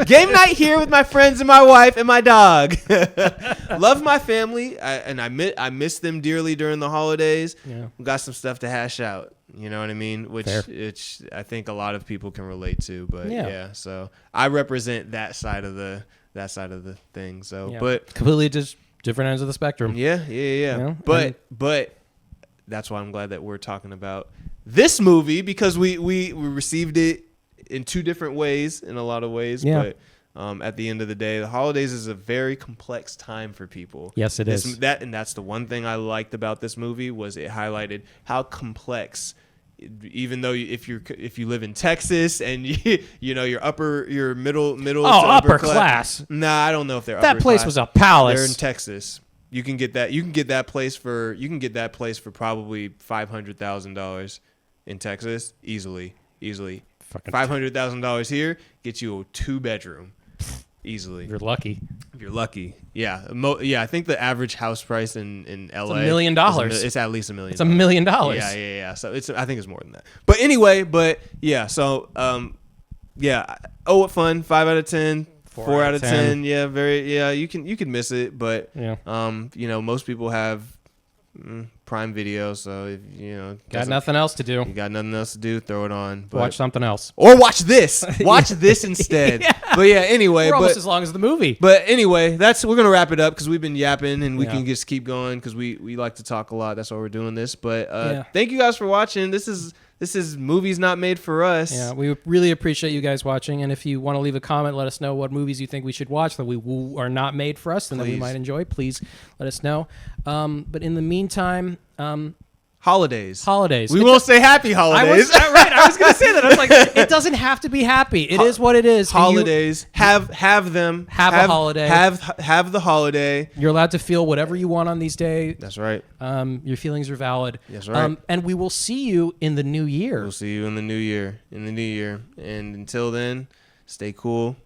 Game night here with my friends and my wife and my dog. Love my family, I miss them dearly during the holidays. Yeah. We got some stuff to hash out. You know what I mean? Which I think a lot of people can relate to. But yeah, so I represent that side of the thing. So, but completely just different ends of the spectrum. Yeah. But that's why I'm glad that we're talking about this movie because we received it in two different ways, in a lot of ways. Yeah. But at the end of the day, the holidays is a very complex time for people. Yes, it is. That's the one thing I liked about this movie was it highlighted how complex. Even though if you live in Texas and you're middle to upper class. Nah, I don't know if they're that upper place class. Was a palace. They're in Texas. You can get that place for probably $500,000 in Texas easily. $500,000 here gets you a 2-bedroom easily. You're lucky. If you're lucky. Yeah. I think the average house price in LA $1 million. It's at least $1 million. It's $1 million. Yeah. So I think it's more than that. But anyway, so what fun. 5 out of 10. 4 out of 10. Yeah, you can miss it, but most people have Prime Video, so if got nothing else to do. You got nothing else to do, throw it on. Watch something else. Or watch this. Watch this instead. Yeah. But yeah, anyway. We're almost as long as the movie. But anyway, we're going to wrap it up because we've been yapping and we can just keep going because we like to talk a lot. That's why we're doing this. But thank you guys for watching. This is Movies Not Made for Us. Yeah, we really appreciate you guys watching. And if you want to leave a comment, let us know what movies you think we should watch that we are not made for us and that we might enjoy. Please let us know. But in the meantime... Holidays. We won't say happy holidays. I was going to say that. I was like, it doesn't have to be happy. It is what it is. Holidays. Have them. Have a holiday. Have the holiday. You're allowed to feel whatever you want on these days. That's right. Your feelings are valid. That's right. And we will see you in the new year. We'll see you in the new year. And until then, stay cool.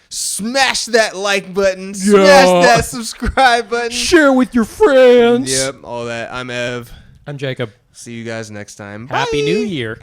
Smash that like button. Smash that subscribe button. Share with your friends. Yep, all that. I'm Ev. I'm Jacob. See you guys next time. Happy New Year.